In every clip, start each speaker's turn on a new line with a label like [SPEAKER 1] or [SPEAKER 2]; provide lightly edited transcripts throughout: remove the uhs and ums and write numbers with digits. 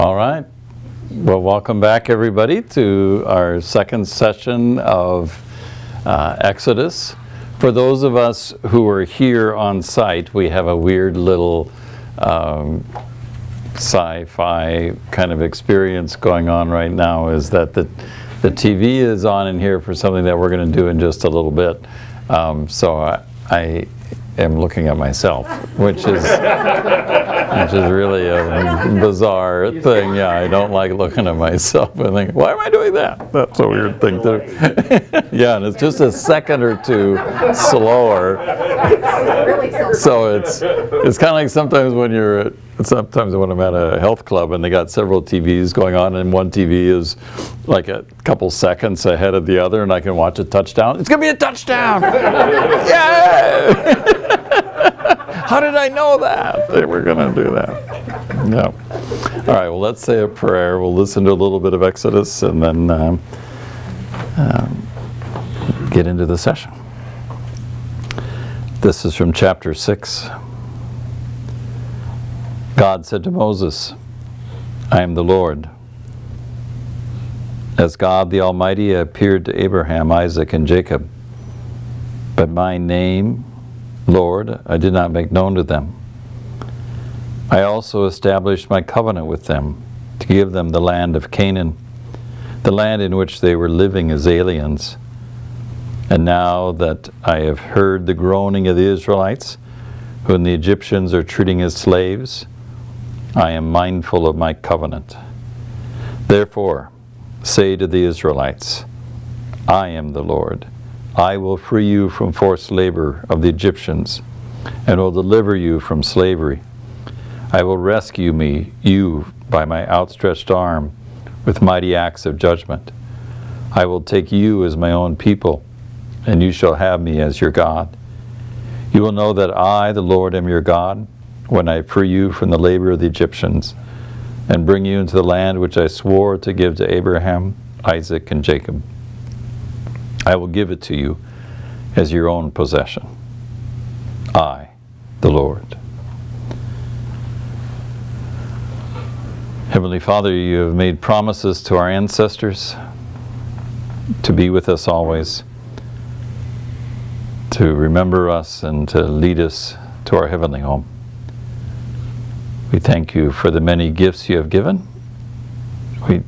[SPEAKER 1] All right. Well, welcome back, everybody, to our second session of Exodus. For those of us who are here on site, we have a weird little sci-fi kind of experience going on right now, is that the TV is on in here for something that we're going to do in just a little bit. So I am looking at myself, which is really a bizarre thing. Yeah, I don't like looking at myself and think, why am I doing that? That's a weird thing to do. Yeah, and it's just a second or two slower. So it's kind of like sometimes when I'm at a health club and they got several TVs going on, and one TV is like a couple seconds ahead of the other, and I can watch a touchdown. It's gonna be a touchdown! Yay! How did I know that they were gonna do that? No. All right, well, let's say a prayer. We'll listen to a little bit of Exodus and then get into the session. This is from chapter 6. God said to Moses, I am the Lord. As God the Almighty appeared to Abraham, Isaac, and Jacob, but my name, Lord, I did not make known to them. I also established my covenant with them to give them the land of Canaan, the land in which they were living as aliens. And now that I have heard the groaning of the Israelites, whom the Egyptians are treating as slaves, I am mindful of my covenant. Therefore, say to the Israelites, I am the Lord. I will free you from forced labor of the Egyptians, and will deliver you from slavery. I will rescue you by my outstretched arm with mighty acts of judgment. I will take you as my own people, and you shall have me as your God. You will know that I, the Lord, am your God, when I free you from the labor of the Egyptians, and bring you into the land which I swore to give to Abraham, Isaac, and Jacob. I will give it to you as your own possession. I, the Lord. Heavenly Father, you have made promises to our ancestors to be with us always, to remember us and to lead us to our heavenly home. We thank you for the many gifts you have given. We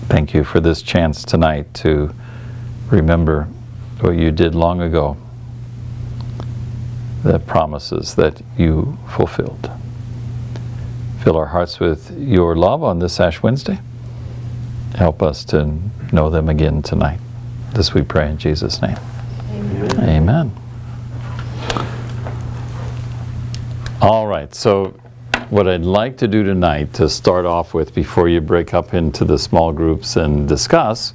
[SPEAKER 1] thank you for this chance tonight to remember what you did long ago, the promises that you fulfilled. Fill our hearts with your love on this Ash Wednesday. Help us to know them again tonight. This we pray in Jesus' name. Amen. Amen. All right, so what I'd like to do tonight to start off with, before you break up into the small groups and discuss,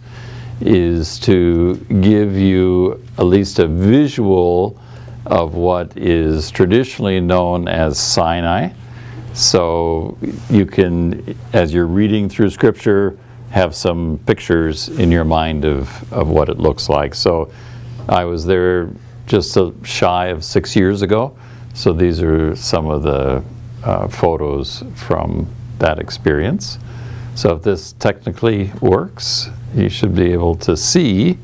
[SPEAKER 1] is to give you at least a visual of what is traditionally known as Sinai. So you can, as you're reading through Scripture, have some pictures in your mind of what it looks like. So I was there just shy of 6 years ago, so these are some of the photos from that experience. So if this technically works, you should be able to see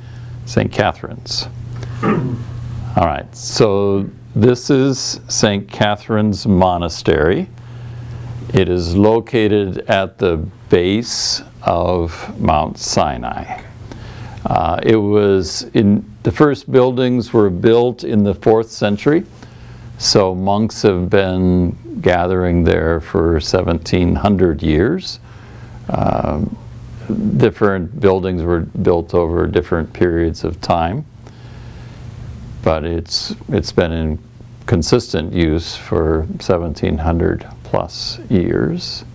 [SPEAKER 1] St. Catherine's. All right, so this is St. Catherine's Monastery. It is located at the base of Mount Sinai. The first buildings were built in the 4th century, so monks have been gathering there for 1700 years. Different buildings were built over different periods of time, but it's been in consistent use for 1700 plus years.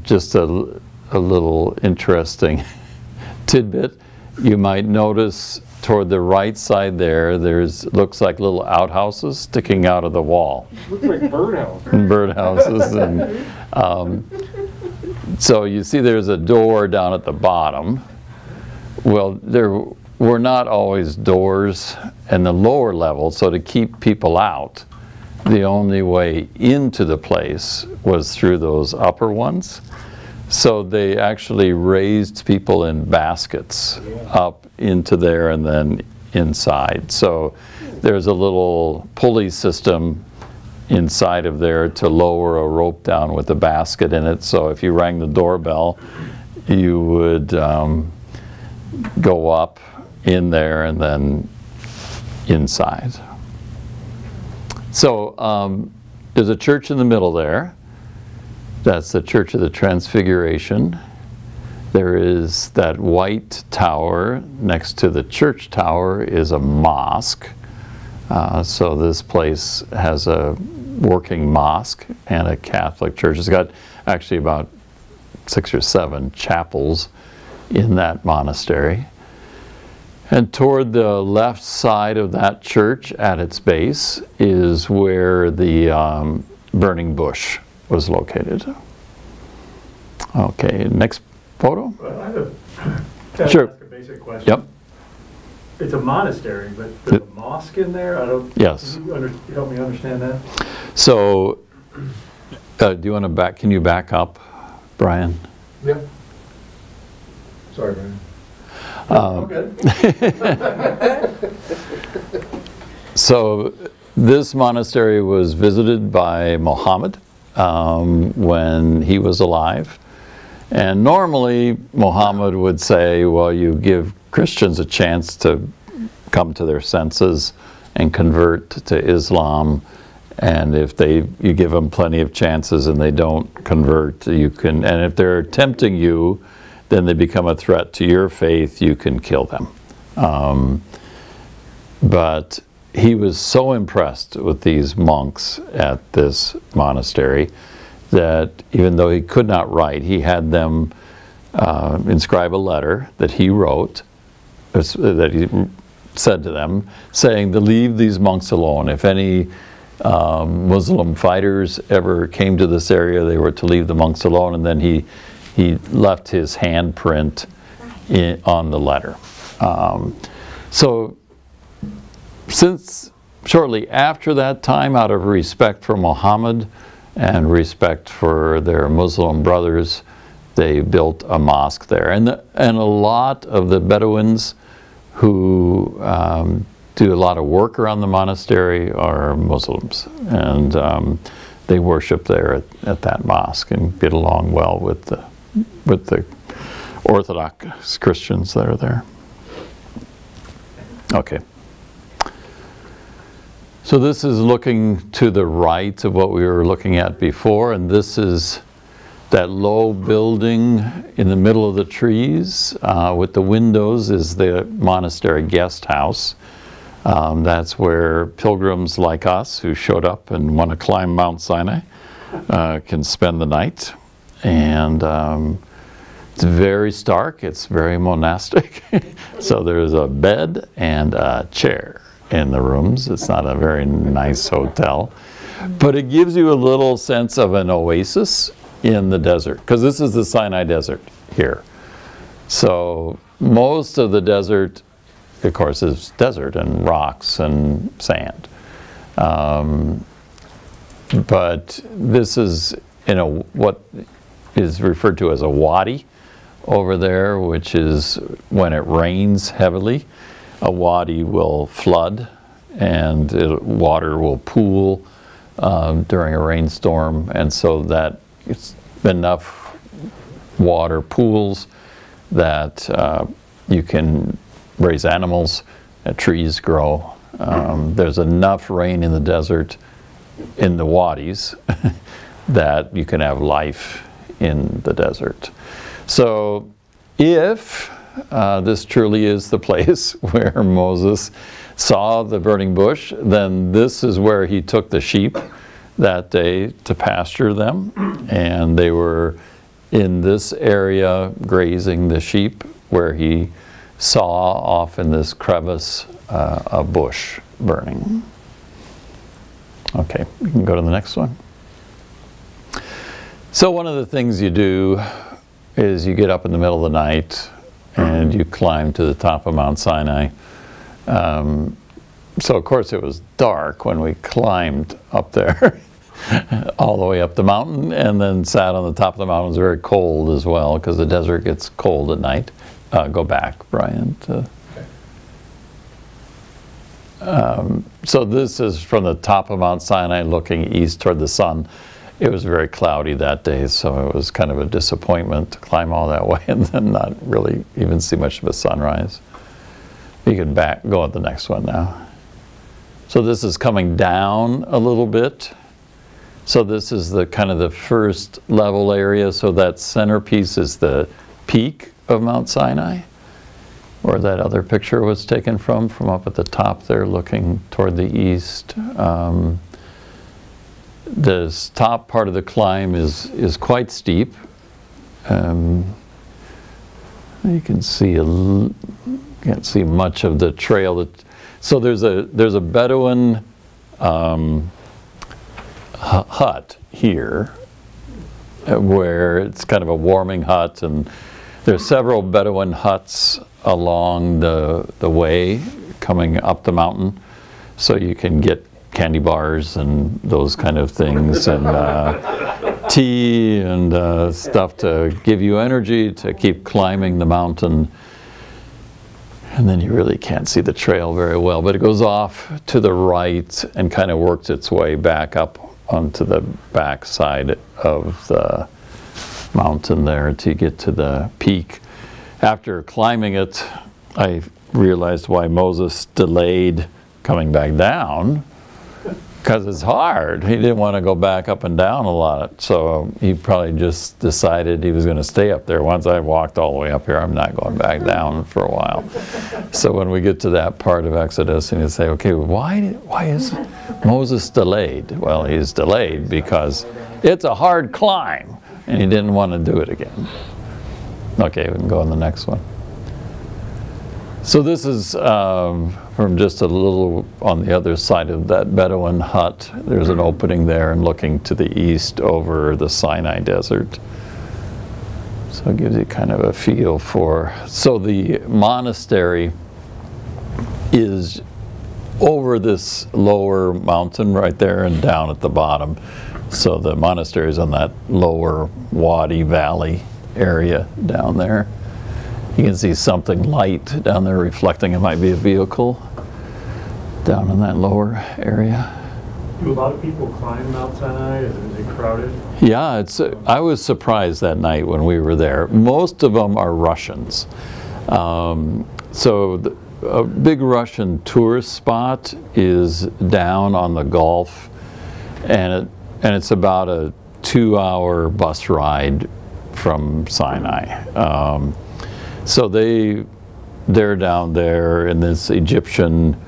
[SPEAKER 1] Just a little interesting tidbit. You might notice toward the right side looks like little outhouses sticking out of the wall.
[SPEAKER 2] Looks like birdhouses.
[SPEAKER 1] Birdhouses, and so you see there's a door down at the bottom. Well, there were not always doors in the lower level, so to keep people out, the only way into the place was through those upper ones. So they actually raised people in baskets up into there and then inside. So there's a little pulley system inside of there to lower a rope down with a basket in it. So if you rang the doorbell, you would go up in there and then inside. So there's a church in the middle there. That's the Church of the Transfiguration. There is that white tower. Next to the church tower is a mosque. So this place has a working mosque and a Catholic church. It's got actually about 6 or 7 chapels in that monastery. And toward the left side of that church at its base is where the burning bush was located. Okay, next photo.
[SPEAKER 2] Well, I have
[SPEAKER 1] Sure.
[SPEAKER 2] ask a basic question.
[SPEAKER 1] Yep.
[SPEAKER 2] It's a monastery, but there's a mosque in there? I don't.
[SPEAKER 1] Yes.
[SPEAKER 2] Can you help me understand that?
[SPEAKER 1] So, do you want to can you back up, Brian?
[SPEAKER 2] Yeah. Sorry, Brian. Okay.
[SPEAKER 1] So, this monastery was visited by Muhammad when he was alive. And normally, Muhammad would say, well, you give Christians a chance to come to their senses and convert to Islam. And if you give them plenty of chances and they don't convert, you can, and if they're tempting you, then they become a threat to your faith, you can kill them. But he was so impressed with these monks at this monastery that even though he could not write, he had them inscribe a letter that he wrote, that he said to them, saying to leave these monks alone. If any Muslim fighters ever came to this area, they were to leave the monks alone, and then he left his handprint on the letter. So since shortly after that time, out of respect for Muhammad and respect for their Muslim brothers, they built a mosque there. And a lot of the Bedouins who do a lot of work around the monastery are Muslims. And they worship there at that mosque and get along well with the Orthodox Christians that are there. Okay. So this is looking to the right of what we were looking at before, and this is that low building in the middle of the trees with the windows is the monastery guest house. That's where pilgrims like us who showed up and want to climb Mount Sinai can spend the night. And it's very stark, it's very monastic. So there's a bed and a chair in the rooms. It's not a very nice hotel, but it gives you a little sense of an oasis in the desert, because this is the Sinai Desert here. So most of the desert, of course, is desert and rocks and sand. But this is what is referred to as a wadi over there, which is when it rains heavily, a wadi will flood and water will pool during a rainstorm, and so that it's enough water pools that you can raise animals, trees grow. There's enough rain in the desert, in the wadis, that you can have life in the desert. So if this truly is the place where Moses saw the burning bush, then this is where he took the sheep that day to pasture them, and they were in this area grazing the sheep where he saw off in this crevice a bush burning. Okay, we can go to the next one. So one of the things you do is you get up in the middle of the night and you climb to the top of Mount Sinai. so of course it was dark when we climbed up there, all the way up the mountain, and then sat on the top of the mountain. It was very cold as well, because the desert gets cold at night. Go back, Brian. So this is from the top of Mount Sinai looking east toward the sun. It was very cloudy that day, so it was kind of a disappointment to climb all that way and then not really even see much of a sunrise. You can go on the next one now. So this is coming down a little bit. So this is the kind of the first level area. So that centerpiece is the peak of Mount Sinai, where that other picture was taken from up at the top there looking toward the east. This top part of the climb is quite steep. You can see can't see much of the trail. So there's a Bedouin hut here, where it's kind of a warming hut, and there's several Bedouin huts along the way coming up the mountain, so you can get candy bars and those kind of things, and tea and stuff to give you energy to keep climbing the mountain. And then you really can't see the trail very well, but it goes off to the right and kind of works its way back up onto the back side of the mountain there to get to the peak. After climbing it, I realized why Moses delayed coming back down, because it's hard. He didn't want to go back up and down a lot, so he probably just decided he was going to stay up there. Once I walked all the way up here, I'm not going back down for a while. So when we get to that part of Exodus, and you say, okay, why is Moses delayed? Well, he's delayed because it's a hard climb, and he didn't want to do it again. Okay, we can go on the next one. So this is from just a little on the other side of that Bedouin hut. There's an opening there and looking to the east over the Sinai Desert. So it gives you kind of a feel for, so the monastery is over this lower mountain right there and down at the bottom. So the monastery is on that lower Wadi Valley area down there. You can see something light down there reflecting. It might be a vehicle down in that lower area.
[SPEAKER 2] Do a lot of people climb Mount Sinai? Is it crowded?
[SPEAKER 1] Yeah, I was surprised that night when we were there. Most of them are Russians. So a big Russian tourist spot is down on the Gulf, and it's about a 2-hour bus ride from Sinai. So they're down there in this Egyptian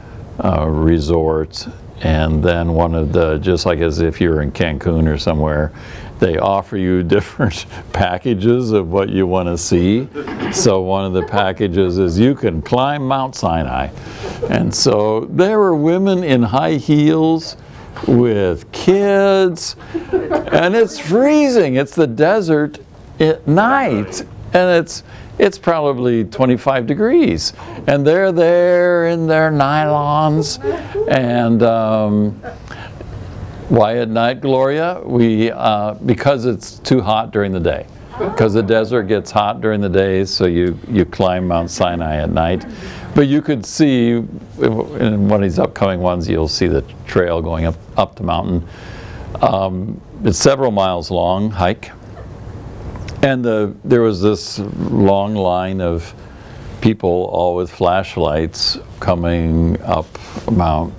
[SPEAKER 1] resort, and then one of the, just like as if you're in Cancun or somewhere, they offer you different packages of what you want to see. So one of the packages is you can climb Mount Sinai. And so there were women in high heels with kids, and it's freezing. It's the desert at night, and it's probably 25 degrees, and they're there in their nylons. And why at night, Gloria? Because it's too hot during the day. Because the desert gets hot during the day, so you climb Mount Sinai at night. But you could see, in one of these upcoming ones, you'll see the trail going up the mountain. It's several miles long hike. And there was this long line of people, all with flashlights, coming up Mount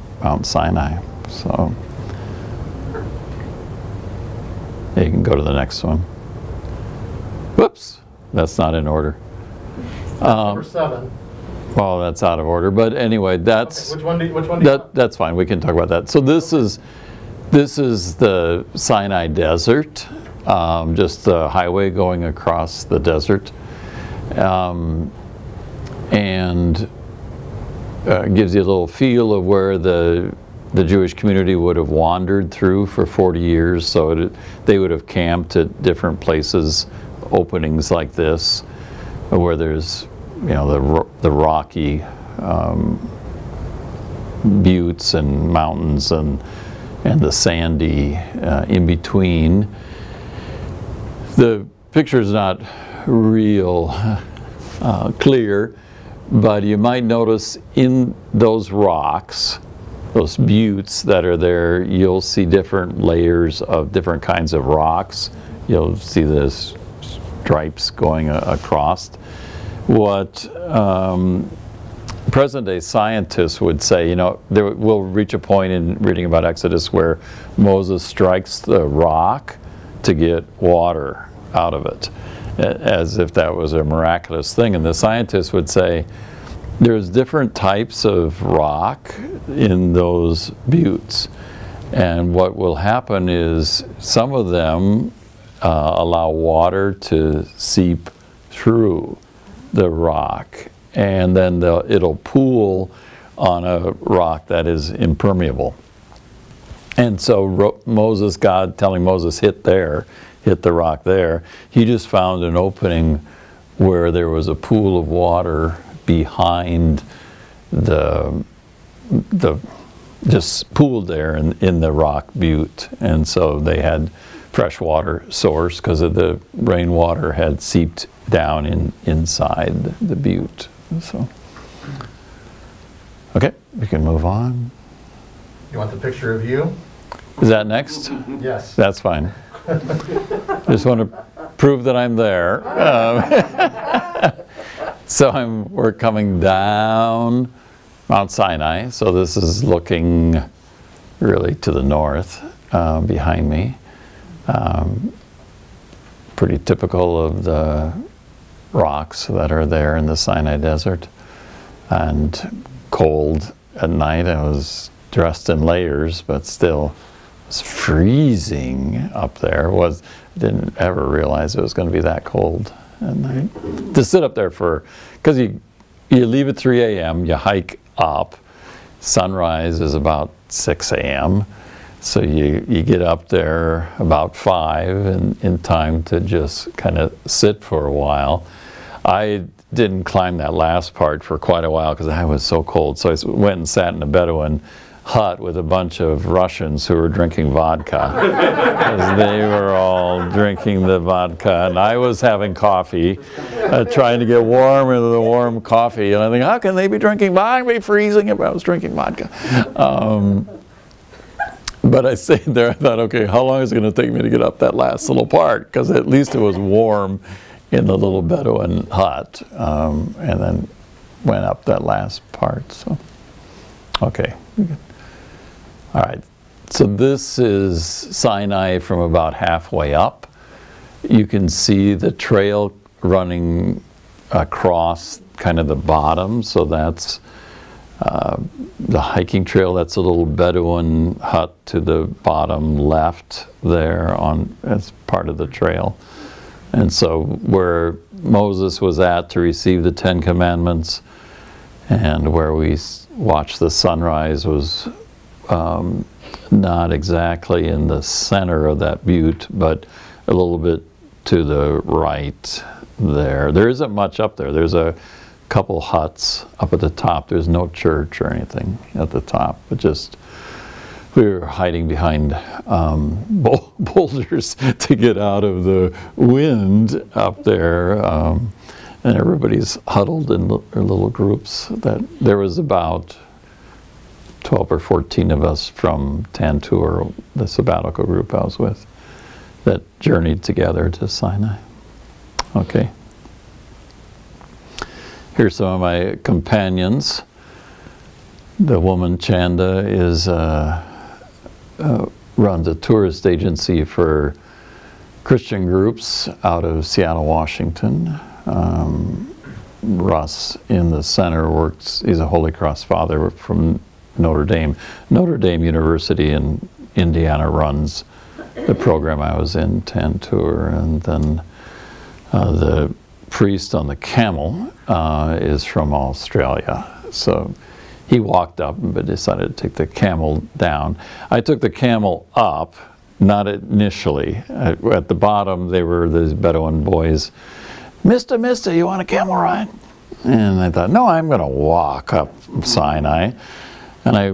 [SPEAKER 1] Sinai. So yeah, you can go to the next one. Whoops, that's not in order.
[SPEAKER 3] Number 7.
[SPEAKER 1] Well, that's out of order. But anyway, that's
[SPEAKER 3] okay. Which one do you want?
[SPEAKER 1] That's fine. We can talk about that. So this is the Sinai Desert. Just the highway going across the desert, and gives you a little feel of where the Jewish community would have wandered through for 40 years. So they would have camped at different places, openings like this, where there's, you know, the rocky buttes and mountains and the sandy in between. The picture is not real clear, but you might notice in those rocks, those buttes that are there, you'll see different layers of different kinds of rocks. You'll see the stripes going across. What present-day scientists would say, you know, we'll reach a point in reading about Exodus where Moses strikes the rock to get water out of it, as if that was a miraculous thing. And the scientists would say there's different types of rock in those buttes. And what will happen is some of them allow water to seep through the rock, and then it'll pool on a rock that is impermeable. And so God telling Moses, hit the rock there, he just found an opening where there was a pool of water behind just pooled there in the rock butte. And so they had fresh water source because of the rainwater had seeped down inside the butte. So, okay, we can move on.
[SPEAKER 3] You want the picture of you?
[SPEAKER 1] Is that next?
[SPEAKER 3] Yes.
[SPEAKER 1] That's fine. Just want to prove that I'm there. So we're coming down Mount Sinai. So this is looking really to the north behind me. Pretty typical of the rocks that are there in the Sinai Desert. And cold at night. I was dressed in layers, but still it was freezing up there. Didn't ever realize it was going to be that cold at night. To sit up there because you leave at 3 a.m., you hike up. Sunrise is about 6 a.m. So you get up there about 5 in time to just kind of sit for a while. I didn't climb that last part for quite a while because I was so cold. So I went and sat in a Bedouin hut with a bunch of Russians who were drinking vodka. Because they were all drinking the vodka, and I was having coffee, trying to get warm into the warm coffee. And I think, how can they be drinking vodka? I'd be freezing if I was drinking vodka. But I stayed there. I thought, okay, how long is it going to take me to get up that last little part? Because at least it was warm in the little Bedouin hut, and then went up that last part. So, okay. All right. So this is Sinai from about halfway up. You can see the trail running across kind of the bottom. So that's the hiking trail. That's a little Bedouin hut to the bottom left there as part of the trail. And so where Moses was at to receive the 10 Commandments and where we watched the sunrise was not exactly in the center of that butte, but a little bit to the right there. There isn't much up there. There's a couple huts up at the top. There's no church or anything at the top, but just we were hiding behind boulders to get out of the wind up there, and everybody's huddled in little groups. There was about 12 or 14 of us from Tantur, the sabbatical group I was with, that journeyed together to Sinai. Okay. Here's some of my companions. The woman Chanda runs a tourist agency for Christian groups out of Seattle, Washington. Russ in the center he's a Holy Cross father from Notre Dame. Notre Dame University in Indiana runs the program I was in, Tantur. And then the priest on the camel is from Australia. So he walked up but decided to take the camel down. I took the camel up, not initially. At the bottom, they were these Bedouin boys. Mister, you want a camel ride? And I thought, no, I'm going to walk up Sinai. And I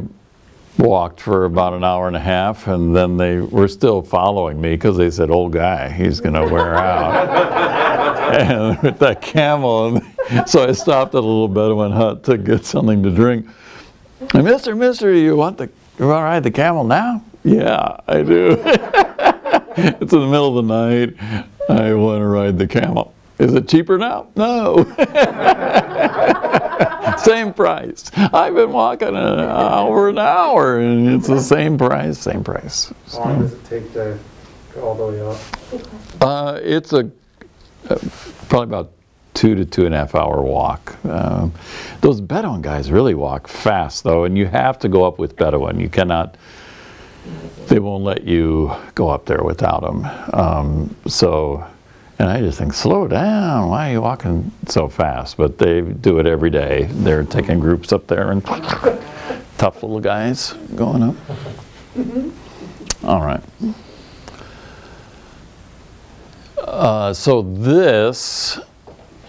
[SPEAKER 1] walked for about an hour and a half, and then they were still following me because they said, "Old guy, he's going to wear out." And with that camel, and so I stopped at a little Bedouin hut to get something to drink. And Mister, you want to ride the camel now? Yeah, I do. It's in the middle of the night. I want to ride the camel. Is it cheaper now? No. Same price. I've been walking over an hour, and it's the same price, same price.
[SPEAKER 2] How long does it take to go all the way up?
[SPEAKER 1] It's probably about 2 to 2.5 hour walk. Those Bedouin guys really walk fast, though, and you have to go up with Bedouin. You cannot. They won't let you go up there without them. And I just think, slow down, why are you walking so fast? But they do it every day. They're taking groups up there, and tough little guys going up. All right. So this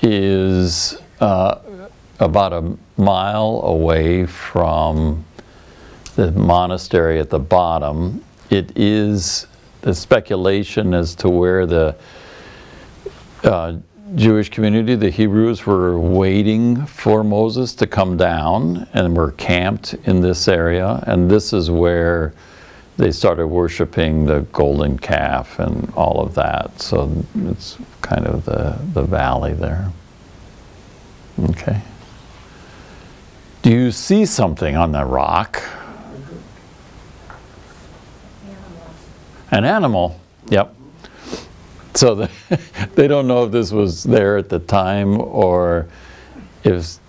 [SPEAKER 1] is about a mile away from the monastery at the bottom. It is the speculation as to where the Jewish community, the Hebrews, were waiting for Moses to come down and were camped in this area. And this is where they started worshiping the golden calf and all of that. So it's kind of the valley there. Okay. Do you see something on the rock? An animal. Yep. So they don't know if this was there at the time or if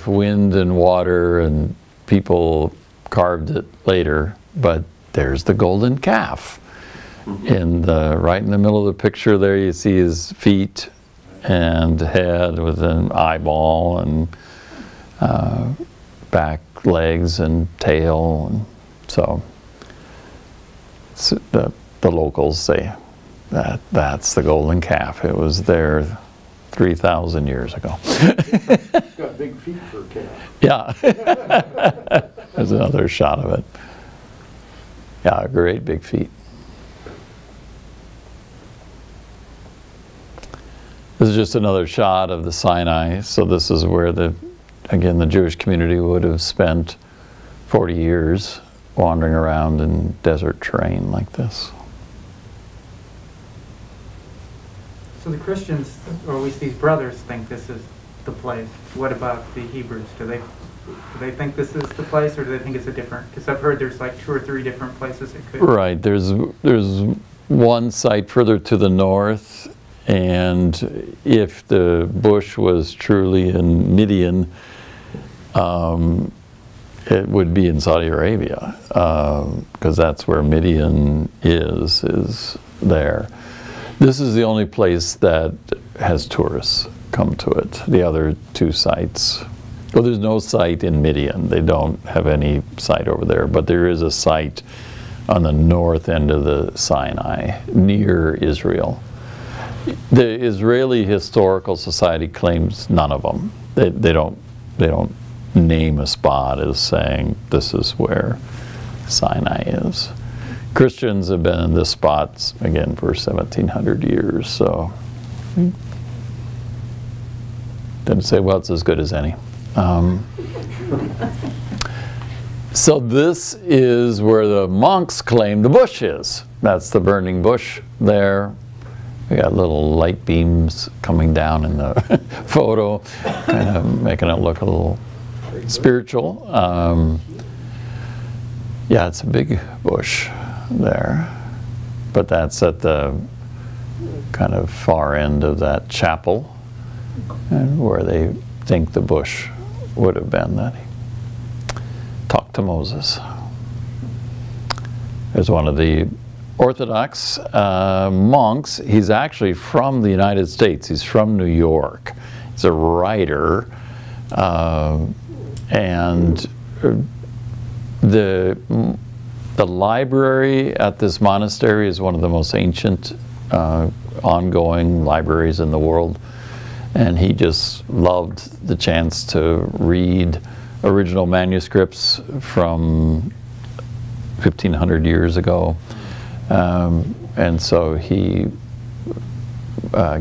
[SPEAKER 1] wind and water and people carved it later, but there's the golden calf. Right in the middle of the picture there you see his feet and head with an eyeball and back legs and tail. And so the locals say that's the golden calf. It was there 3,000 years ago.
[SPEAKER 4] It's got big feet for a calf.
[SPEAKER 1] Yeah. There's another shot of it. Yeah, great big feet. This is just another shot of the Sinai. So this is where the Jewish community would have spent 40 years wandering around in desert terrain like this.
[SPEAKER 5] So the Christians, or at least these brothers, think this is the place. What about the Hebrews? Do they think this is the place, or do they think it's a different? Because I've heard there's like 2 or 3 different places it could.
[SPEAKER 1] Right. There's one site further to the north, and if the bush was truly in Midian, it would be in Saudi Arabia, because that's where Midian is there. This is the only place that has tourists come to it. The other 2 sites, well, there's no site in Midian. They don't have any site over there, but there is a site on the north end of the Sinai, near Israel. The Israeli Historical Society claims none of them. They don't name a spot as saying this is where Sinai is. Christians have been in this spot, again, for 1,700 years, so didn't say, well, it's as good as any. So this is where the monks claim the bush is. That's the burning bush there. We got little light beams coming down in the photo, kind of making it look a little spiritual. Yeah, it's a big bush there, but that's at the kind of far end of that chapel, and where they think the bush would have been that he talked to Moses. There's one of the Orthodox monks. He's actually from the United States. He's from New York. He's a writer, and the library at this monastery is one of the most ancient ongoing libraries in the world, and he just loved the chance to read original manuscripts from 1,500 years ago. And so he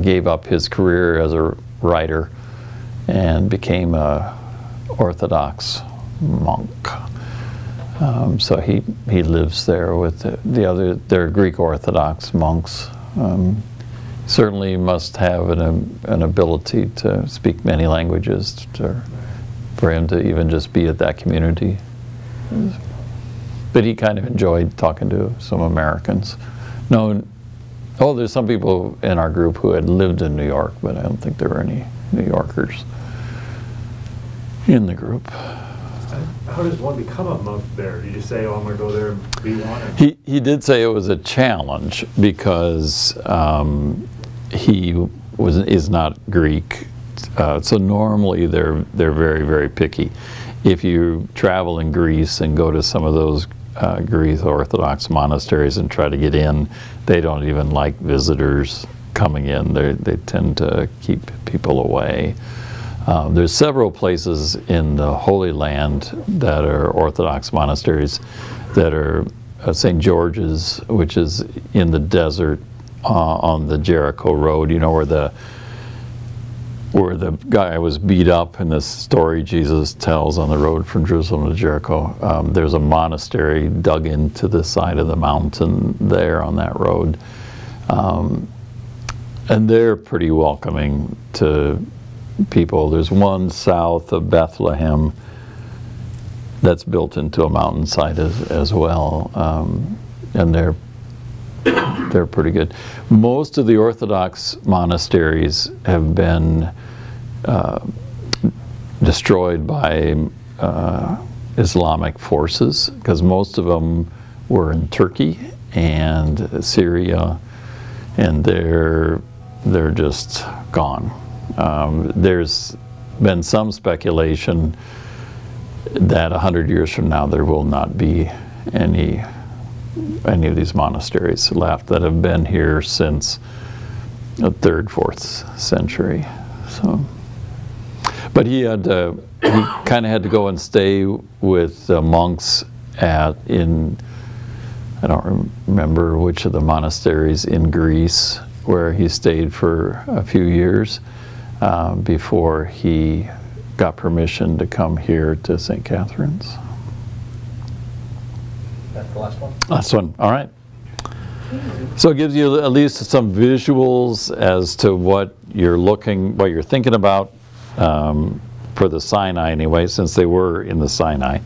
[SPEAKER 1] gave up his career as a writer and became a Orthodox monk. So he lives there with they're Greek Orthodox monks. Certainly must have an ability to speak many languages for him to even just be at that community. But he kind of enjoyed talking to some Americans. There's some people in our group who had lived in New York, but I don't think there were any New Yorkers in the group.
[SPEAKER 2] How does one become a monk there? Do you just say, oh, I'm going to go there and be one? Or?
[SPEAKER 1] He did say it was a challenge because he is not Greek. So normally they're very, very picky. If you travel in Greece and go to some of those Greek Orthodox monasteries and try to get in, they don't even like visitors coming in. They tend to keep people away. There's several places in the Holy Land that are Orthodox monasteries that are St. George's, which is in the desert on the Jericho Road, you know, where the guy was beat up in this story Jesus tells on the road from Jerusalem to Jericho. There's a monastery dug into the side of the mountain there on that road. And they're pretty welcoming to people. There's one south of Bethlehem that's built into a mountainside as well. And they're pretty good. Most of the Orthodox monasteries have been destroyed by Islamic forces, because most of them were in Turkey and Syria, and they're just gone. There's been some speculation that 100 years from now there will not be any of these monasteries left that have been here since the 3rd, 4th century. So, but he kind of had to go and stay with the monks I don't remember which of the monasteries in Greece, where he stayed for a few years before he got permission to come here to St. Catherine's.
[SPEAKER 3] That's the last one?
[SPEAKER 1] Last one, all right. So it gives you at least some visuals as to what you're thinking about for the Sinai anyway, since they were in the Sinai.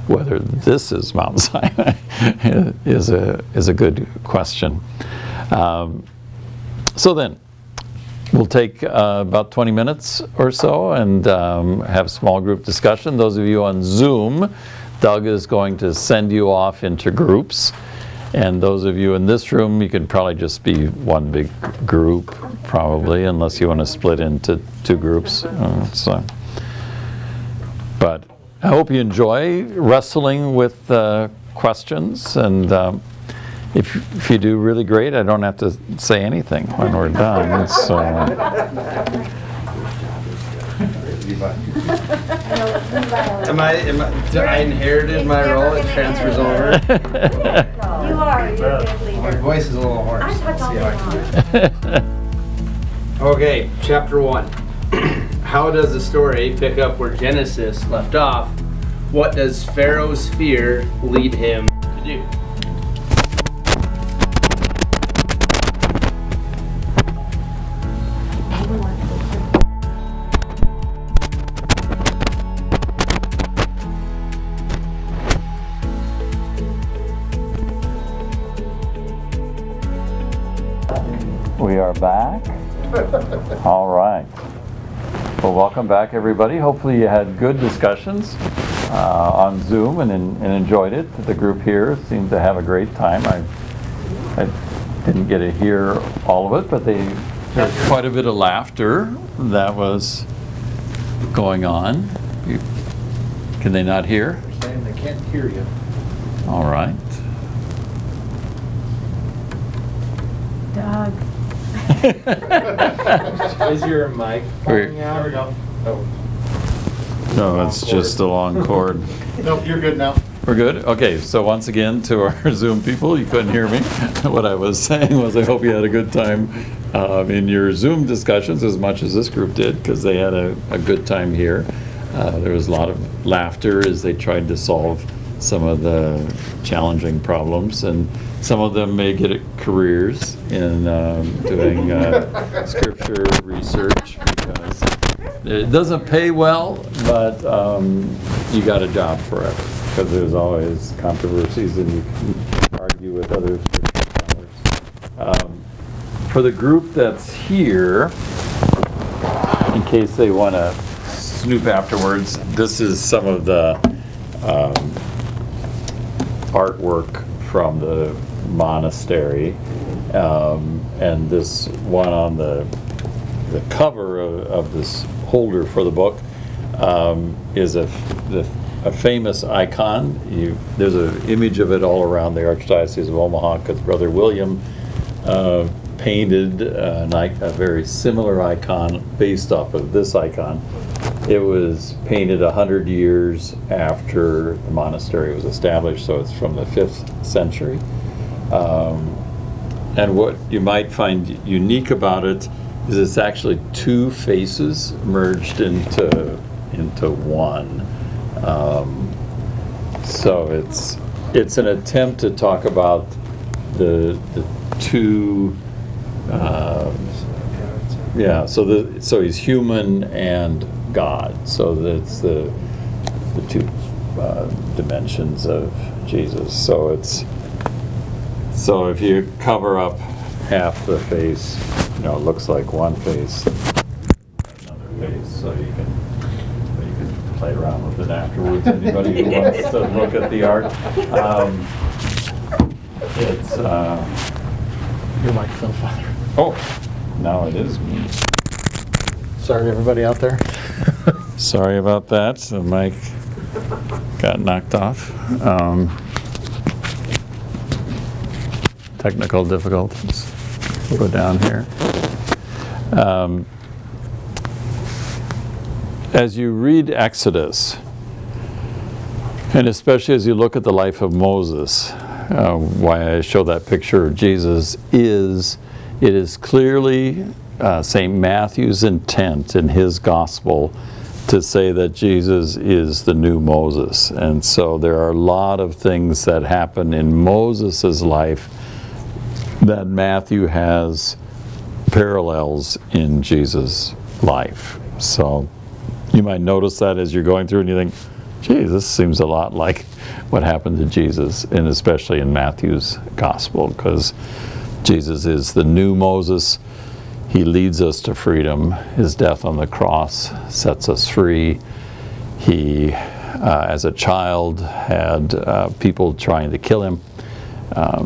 [SPEAKER 1] Whether this is Mount Sinai is a good question. So then, we'll take about 20 minutes or so and have small group discussion. Those of you on Zoom, Doug is going to send you off into groups. And those of you in this room, you can probably just be one big group, probably, unless you want to split into 2 groups. But I hope you enjoy wrestling with questions, and if you do really great, I don't have to say anything when we're done. So.
[SPEAKER 6] I inherited my role, it transfers over.
[SPEAKER 7] You are, you're a good leader.
[SPEAKER 6] My voice is a little hoarse.
[SPEAKER 7] I touch
[SPEAKER 6] Let's
[SPEAKER 7] all
[SPEAKER 6] see
[SPEAKER 7] day
[SPEAKER 6] how I can do it. Okay, chapter 1. How does the story pick up where Genesis left off? What does Pharaoh's fear lead him to do?
[SPEAKER 1] We are back. All right. Well, welcome back, everybody. Hopefully you had good discussions on Zoom and enjoyed it. The group here seemed to have a great time. I didn't get to hear all of it, but there's quite a bit of laughter that was going on. Can they not hear?
[SPEAKER 3] They're saying they can't hear you.
[SPEAKER 1] All right.
[SPEAKER 7] Doug.
[SPEAKER 2] Is your mic
[SPEAKER 1] There
[SPEAKER 2] we go. Oh.
[SPEAKER 1] No, it's just a long cord.
[SPEAKER 4] Nope, you're good now.
[SPEAKER 1] We're good? Okay, so once again, to our Zoom people, you couldn't hear me. What I was saying was I hope you had a good time in your Zoom discussions as much as this group did, because they had a good time here. There was a lot of laughter as they tried to solve some of the challenging problems, and some of them may get careers in doing scripture research, because it doesn't pay well, but you got a job forever, because there's always controversies and you can argue with other scholars. For the group that's here, in case they want to snoop afterwards, this is some of the artwork from the monastery, and this one on the cover of this holder for the book is a famous icon. There's an image of it all around the Archdiocese of Omaha, because Brother William painted a very similar icon based off of this icon. It was painted 100 years after the monastery was established, so it's from the 5th century. And what you might find unique about it is it's actually two faces merged into one. So it's an attempt to talk about the two. So he's human and God. So that's the two dimensions of Jesus. So if you cover up half the face, it looks like one face, another face. So you can play around with it afterwards. Anybody who wants to look at the art, it's
[SPEAKER 4] Your microphone, Father.
[SPEAKER 1] oh, now it is me.
[SPEAKER 4] Sorry, everybody out there.
[SPEAKER 1] Sorry about that. The mic got knocked off. Technical difficulties. We'll go down here. As you read Exodus, and especially as you look at the life of Moses, why I show that picture of Jesus is, it is clearly St. Matthew's intent in his gospel to say that Jesus is the new Moses. And so there are a lot of things that happen in Moses' life that Matthew has parallels in Jesus' life. So you might notice that as you're going through and you think, gee, this seems a lot like what happened to Jesus, and especially in Matthew's gospel, because Jesus is the new Moses. He leads us to freedom. His death on the cross sets us free. He, as a child, had people trying to kill him.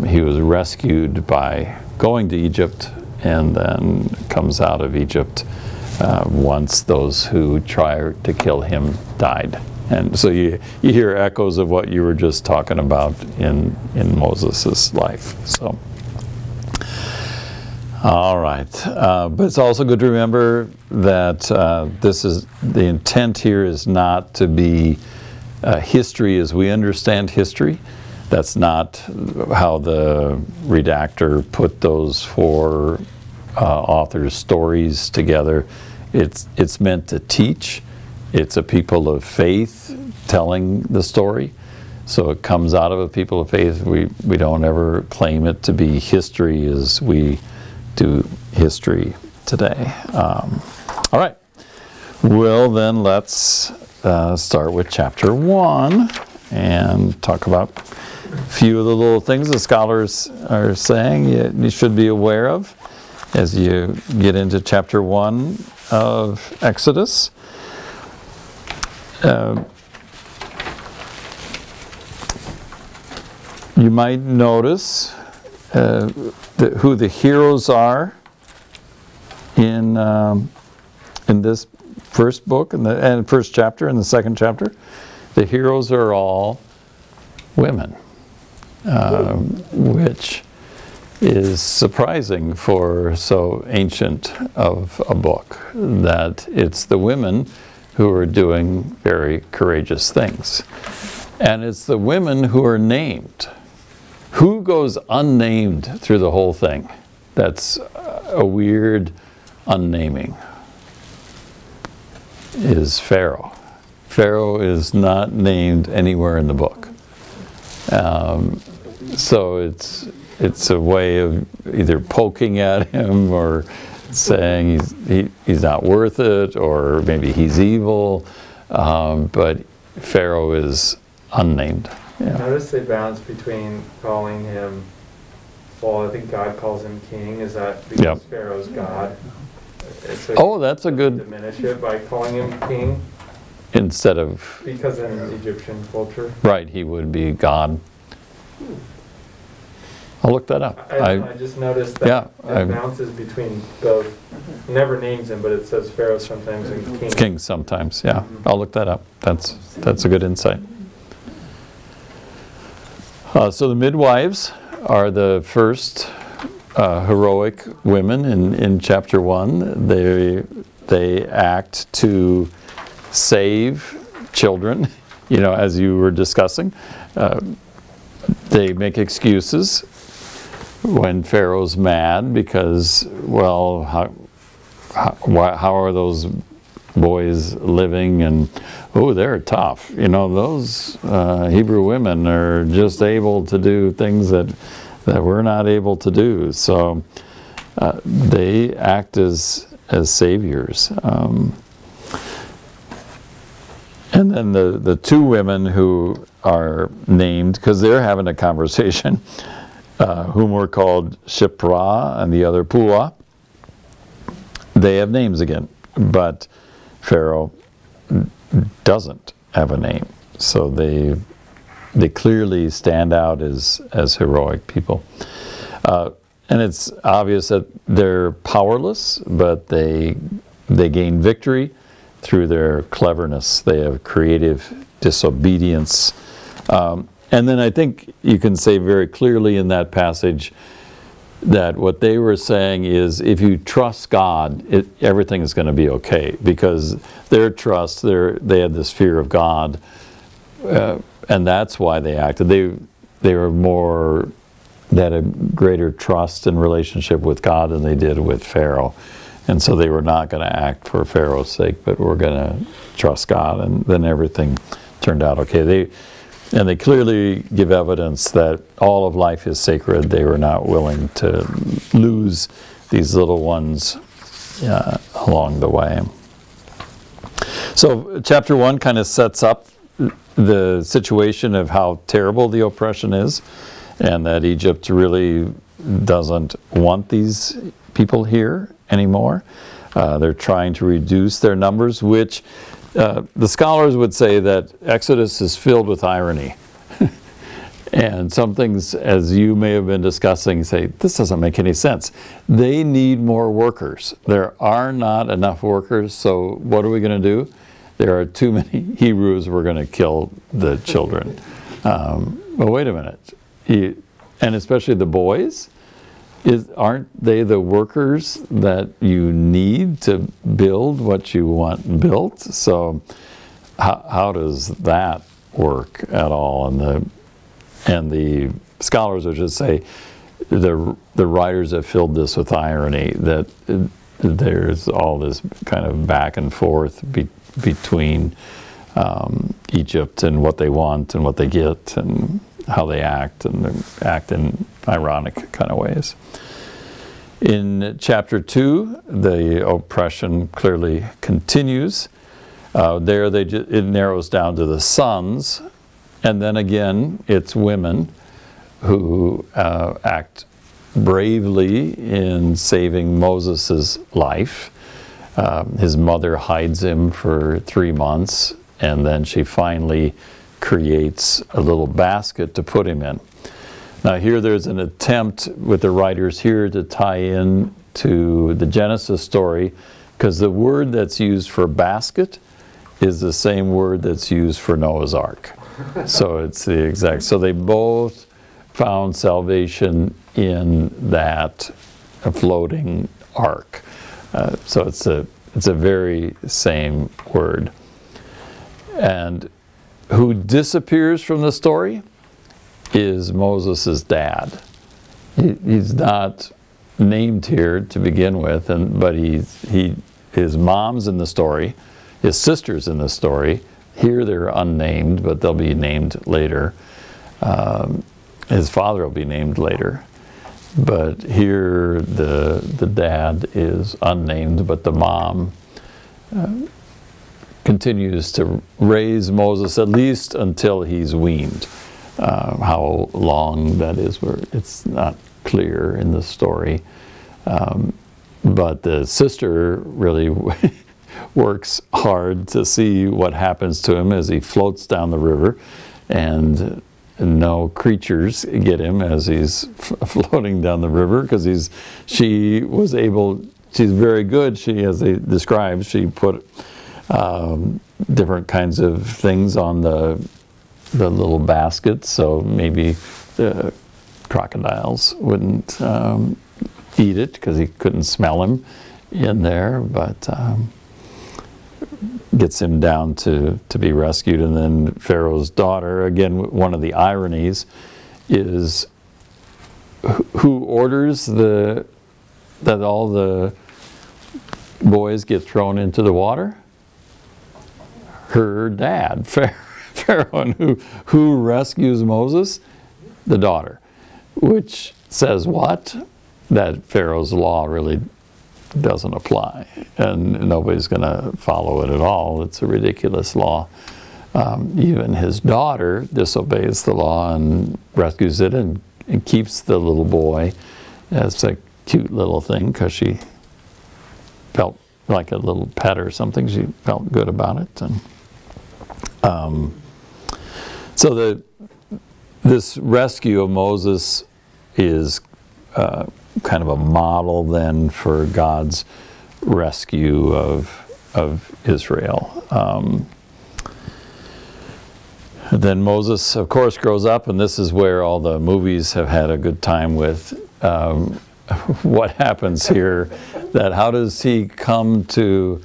[SPEAKER 1] He was rescued by going to Egypt, and then comes out of Egypt once those who tried to kill him died. And so you hear echoes of what you were just talking about in Moses' life. So, all right. But it's also good to remember that the intent here is not to be history as we understand history. That's not how the redactor put those four authors' stories together. It's meant to teach. It's a people of faith telling the story. So it comes out of a people of faith. We don't ever claim it to be history as we do history today. All right. Well, then let's start with chapter 1 and talk about a few of the little things the scholars are saying you should be aware of as you get into chapter 1 of Exodus. You might notice who the heroes are in this first book and first chapter and the second chapter. The heroes are all women, which is surprising for so ancient of a book, that it's the women who are doing very courageous things. And it's the women who are named. Who goes unnamed through the whole thing? That's a weird unnaming. Is Pharaoh. Pharaoh is not named anywhere in the book. So it's a way of either poking at him or saying he's not worth it, or maybe he's evil, but Pharaoh is unnamed. Yeah.
[SPEAKER 2] Notice they balance between calling him, well, I think God calls him king. Is that because
[SPEAKER 1] Yep.
[SPEAKER 2] Pharaoh's God?
[SPEAKER 1] Oh, that's a good,
[SPEAKER 2] Diminish it by calling him king,
[SPEAKER 1] instead of,
[SPEAKER 2] because in Egyptian culture.
[SPEAKER 1] right, he would be God. I'll look that up.
[SPEAKER 2] I just noticed that
[SPEAKER 1] Yeah,
[SPEAKER 2] it bounces between both. It never names him, but it says Pharaoh sometimes and king.
[SPEAKER 1] King sometimes, yeah. I'll look that up. That's a good insight. So the midwives are the first heroic women in chapter 1. They act to save children, as you were discussing. They make excuses when Pharaoh's mad because, well, how are those boys living? And oh, they're tough. Those Hebrew women are just able to do things that we're not able to do. So they act as saviors. And then the two women who are named, because they're having a conversation, whom were called Shiphrah and the other Puah, they have names again, but Pharaoh doesn't have a name. So they clearly stand out as heroic people. And it's obvious that they're powerless, but they gain victory through their cleverness. They have creative disobedience. And then I think you can say very clearly in that passage that what they were saying is, if you trust God, everything is going to be okay, because their trust, they had this fear of God, and that's why they acted. They had a greater trust and relationship with God than they did with Pharaoh, and so they were not going to act for Pharaoh's sake, but were going to trust God, and then everything turned out okay. They clearly give evidence that all of life is sacred. They were not willing to lose these little ones along the way. So chapter 1 kind of sets up the situation of how terrible the oppression is, and that Egypt really doesn't want these people here anymore. They're trying to reduce their numbers, which the scholars would say that Exodus is filled with irony. And some things, as you may have been discussing, say, this doesn't make any sense. They need more workers. There are not enough workers, so what are we going to do? There are too many Hebrews, we're going to kill the children. Well, wait a minute. And especially the boys, aren't they the workers that you need to build what you want built? So how does that work at all? And the scholars would just say the writers have filled this with irony, that there's all this kind of back and forth between Egypt and what they want and what they get and how they act, and they act in ironic kind of ways. In chapter 2, the oppression clearly continues. It narrows down to the sons, and then again it's women who act bravely in saving Moses' life. His mother hides him for 3 months, and then she finally creates a little basket to put him in. Now here there's an attempt with the writers here to tie in to the Genesis story, because the word that's used for basket is the same word that's used for Noah's Ark. So it's the exact, so they both found salvation in that floating ark. So it's a very same word. And who disappears from the story is Moses' dad. He's not named here to begin with, but his mom's in the story, his sister's in the story. Here they're unnamed, but they'll be named later. His father will be named later. But here the dad is unnamed, but the mom continues to raise Moses at least until he's weaned. How long that is, it's not clear in the story. But the sister really works hard to see what happens to him as he floats down the river, and no creatures get him as he's floating down the river, because she's very good. She, as they describe, she put different kinds of things on the little baskets, so maybe the crocodiles wouldn't eat it, because he couldn't smell him in there, but gets him down to be rescued. And then Pharaoh's daughter, again, one of the ironies is who orders that all the boys get thrown into the water? Her dad, Pharaoh. And who rescues Moses? The daughter. Which says what? That Pharaoh's law really doesn't apply, and nobody's going to follow it at all. It's a ridiculous law. Even his daughter disobeys the law and rescues it, and keeps the little boy as a cute little thing, because she felt like a little pet or something. She felt good about it. And so this rescue of Moses is kind of a model then for God's rescue of Israel. Then Moses, of course, grows up, and this is where all the movies have had a good time with what happens here. That how does he come to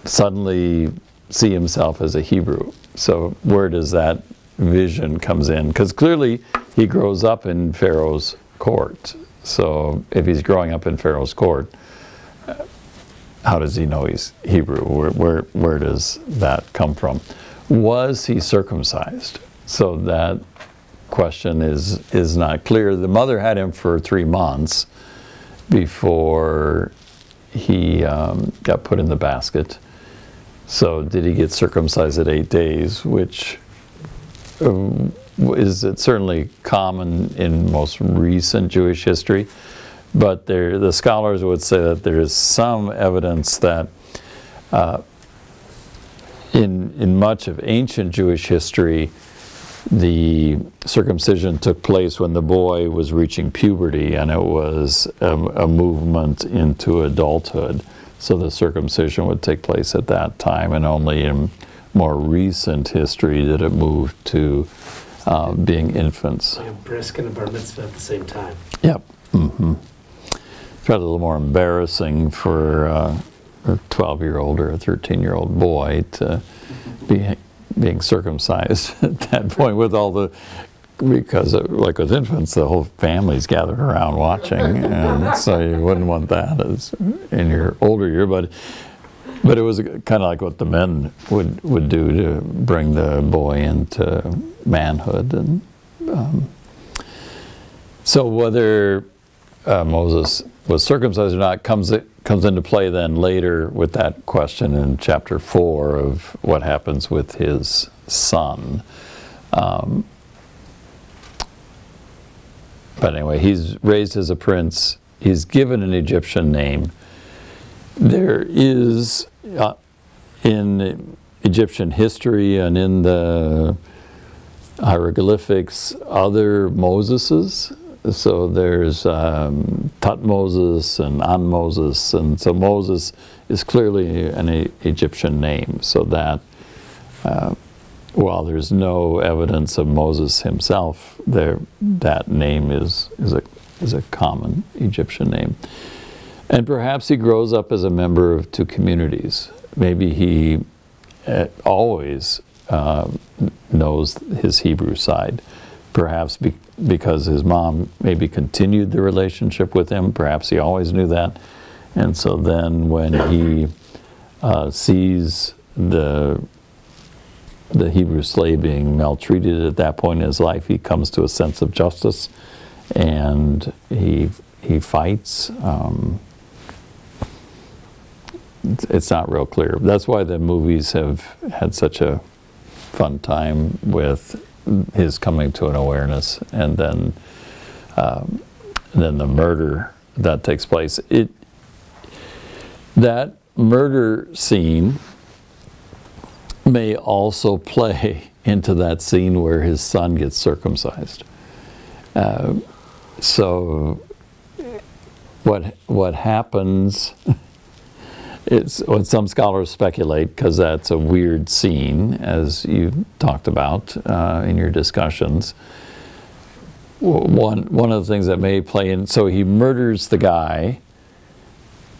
[SPEAKER 1] suddenly see himself as a Hebrew? So where does that vision comes in? Because clearly he grows up in Pharaoh's court. So if he's growing up in Pharaoh's court, how does he know he's Hebrew? Where does that come from? Was he circumcised? So that question is not clear. The mother had him for 3 months before he got put in the basket. So did he get circumcised at 8 days, which is certainly common in most recent Jewish history, but the scholars would say that there is some evidence that in much of ancient Jewish history, the circumcision took place when the boy was reaching puberty, and it was a movement into adulthood. So the circumcision would take place at that time, and only in more recent history did it move to being infants.
[SPEAKER 6] Like a bris and a bar mitzvah at the same time.
[SPEAKER 1] Yep. Mm-hmm. It's probably a little more embarrassing for a 12-year-old or a 13-year-old boy to be being circumcised at that point, with all the, because like with infants, the whole family's gathered around watching, and so you wouldn't want that as in your older year. But it was kind of like what the men would do to bring the boy into manhood. And so whether Moses was circumcised or not comes into play then later with that question in chapter 4 of what happens with his son. But anyway, he's raised as a prince. He's given an Egyptian name. There is, in Egyptian history and in the hieroglyphics, other Moseses. So there's Tutmoses and Anmoses, and so Moses is clearly an Egyptian name. So that while there's no evidence of Moses himself, that name is a common Egyptian name. And perhaps he grows up as a member of 2 communities. Maybe he always knows his Hebrew side. Perhaps because his mom maybe continued the relationship with him. Perhaps he always knew that. And so then when he sees the Hebrew slave being maltreated at that point in his life, he comes to a sense of justice, and he fights. It's not real clear. That's why the movies have had such a fun time with his coming to an awareness, and then the murder that takes place. That murder scene may also play into that scene where his son gets circumcised. So what happens? It's what some scholars speculate, because that's a weird scene, as you talked about in your discussions. One of the things that may play in, so he murders the guy,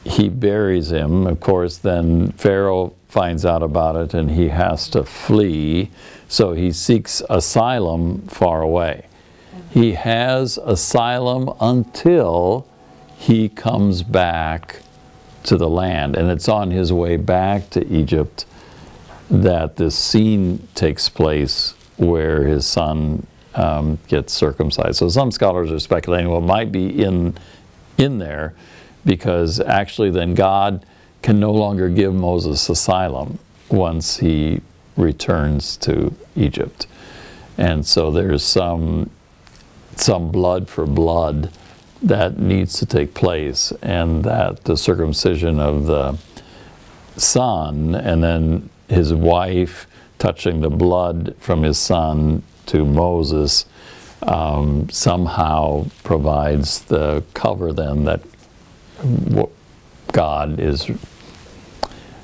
[SPEAKER 1] he buries him, of course, then Pharaoh finds out about it and he has to flee, so he seeks asylum far away. He has asylum until he comes back to the land, and it's on his way back to Egypt that this scene takes place where his son gets circumcised. So some scholars are speculating, well, it might be in there, because actually then God can no longer give Moses asylum once he returns to Egypt. And so there's some blood for blood that needs to take place, and that the circumcision of the son and then his wife touching the blood from his son to Moses somehow provides the cover then that God is,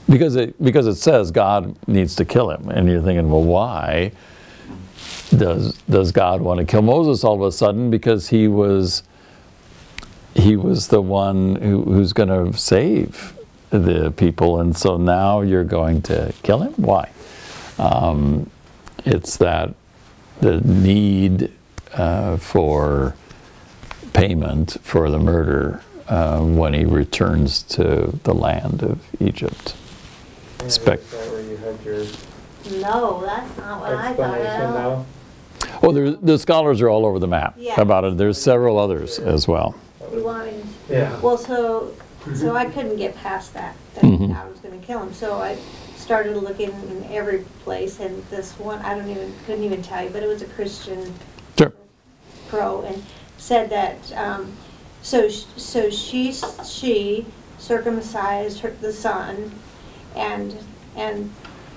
[SPEAKER 1] because it says God needs to kill him, and you're thinking, well, why does God want to kill Moses all of a sudden? Because he was the one who's going to save the people, and so now you're going to kill him? Why? It's that the need for payment for the murder when he returns to the land of Egypt.
[SPEAKER 2] Is that where you had your
[SPEAKER 7] No, that's not what I thought
[SPEAKER 2] explanation
[SPEAKER 7] of.
[SPEAKER 2] now?
[SPEAKER 1] Oh, the scholars are all over the map about it. There's several others as well.
[SPEAKER 7] You want me to?
[SPEAKER 2] Yeah.
[SPEAKER 7] Well, so I couldn't get past that
[SPEAKER 1] Mhm.
[SPEAKER 7] I was going to kill him. So I started looking in every place, and this one couldn't even tell you, but it was a Christian
[SPEAKER 1] Sure.
[SPEAKER 7] pro, and said that so she circumcised the son, and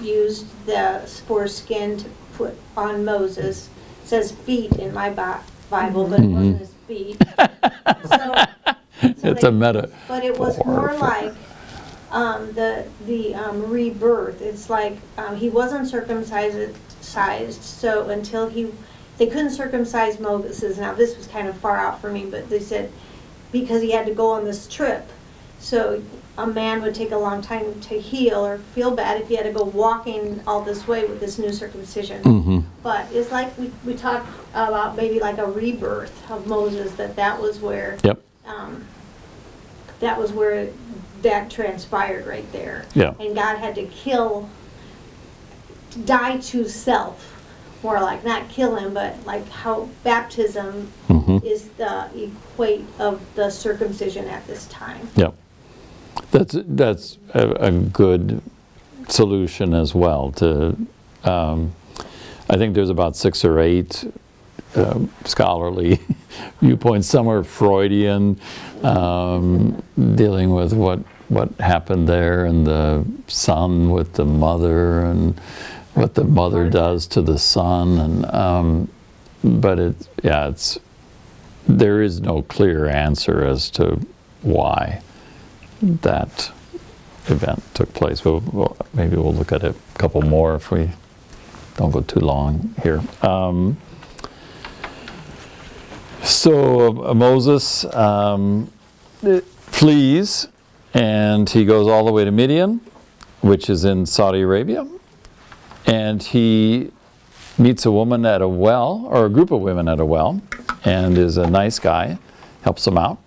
[SPEAKER 7] used the foreskin to put on Moses. It says feet in my Bible, but it wasn't his feet. So
[SPEAKER 1] It's a meta.
[SPEAKER 7] But it was more like the rebirth. It's like he wasn't circumcised, so until they couldn't circumcise Moses. Now this was kind of far out for me, but they said because he had to go on this trip, so a man would take a long time to heal or feel bad if he had to go walking all this way with this new circumcision.
[SPEAKER 1] Mm-hmm.
[SPEAKER 7] But it's like we talked about maybe like a rebirth of Moses, that was where
[SPEAKER 1] Yep.
[SPEAKER 7] that was where that transpired right there.
[SPEAKER 1] Yeah.
[SPEAKER 7] And God had to die to self, more like not kill him, but like how baptism is the equate of the circumcision at this time.
[SPEAKER 1] Yep. That's a good solution as well. I think there's about 6 or 8 scholarly viewpoints. Some are Freudian, dealing with what happened there, and the son with the mother, and what the mother does to the son, and but there is no clear answer as to why that event took place. But maybe we'll look at a couple more if we don't go too long here. So Moses flees, and he goes all the way to Midian, which is in Saudi Arabia, And he meets a woman at a well, or a group of women at a well, and is a nice guy, helps them out,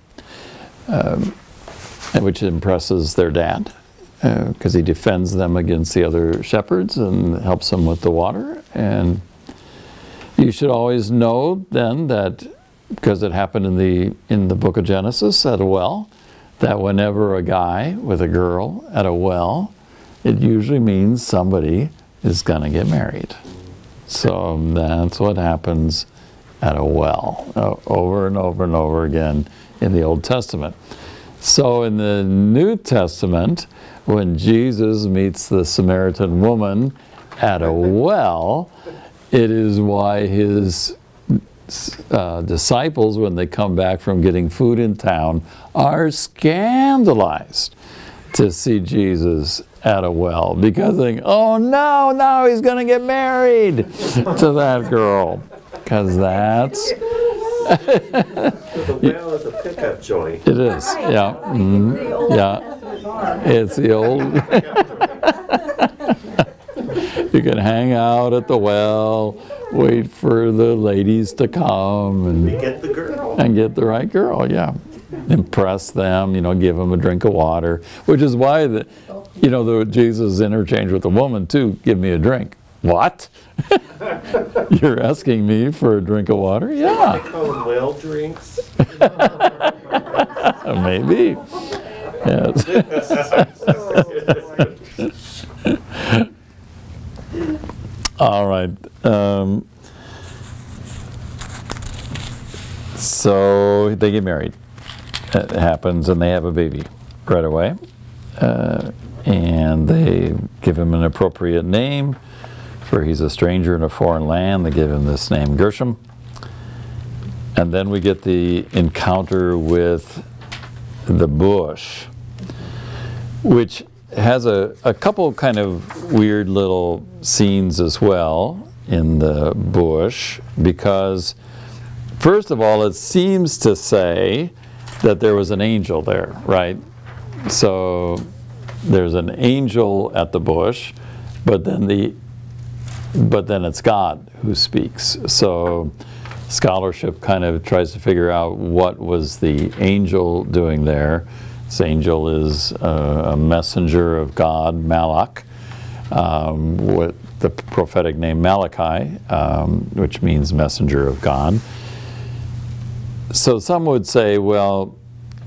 [SPEAKER 1] which impresses their dad, because he defends them against the other shepherds and helps them with the water. And you should always know then that, because it happened in the book of Genesis at a well, that whenever a guy with a girl at a well, it usually means somebody is going to get married. So that's what happens at a well, over and over and over again in the Old Testament. So in the New Testament, when Jesus meets the Samaritan woman at a well, it is why his disciples, when they come back from getting food in town, are scandalized to see Jesus at a well, because they think, oh no, now he's going to get married to that girl, because that's
[SPEAKER 8] The well is a pickup joint.
[SPEAKER 1] it is, yeah, yeah, it's the old. You can hang out at the well, wait for the ladies to come, and
[SPEAKER 8] Get the girl.
[SPEAKER 1] and get the right girl, yeah. Impress them, give them a drink of water, which is why the Jesus interchange with the woman too, give me a drink. What? You're asking me for a drink of water?
[SPEAKER 8] They
[SPEAKER 1] Yeah,
[SPEAKER 8] call them well drinks.
[SPEAKER 1] maybe. Yes. All right. So they get married. It happens, and they have a baby right away. And they give him an appropriate name, for he's a stranger in a foreign land. They give him this name, Gershom. And then we get the encounter with the bush, which has a couple kind of weird little scenes as well in the bush, because first of all, it seems to say that there was an angel there, right? So there's an angel at the bush, but then it's God who speaks. So scholarship kind of tries to figure out what was the angel doing there. This angel is a messenger of God, Malach, with the prophetic name Malachi, which means messenger of God. So some would say, well,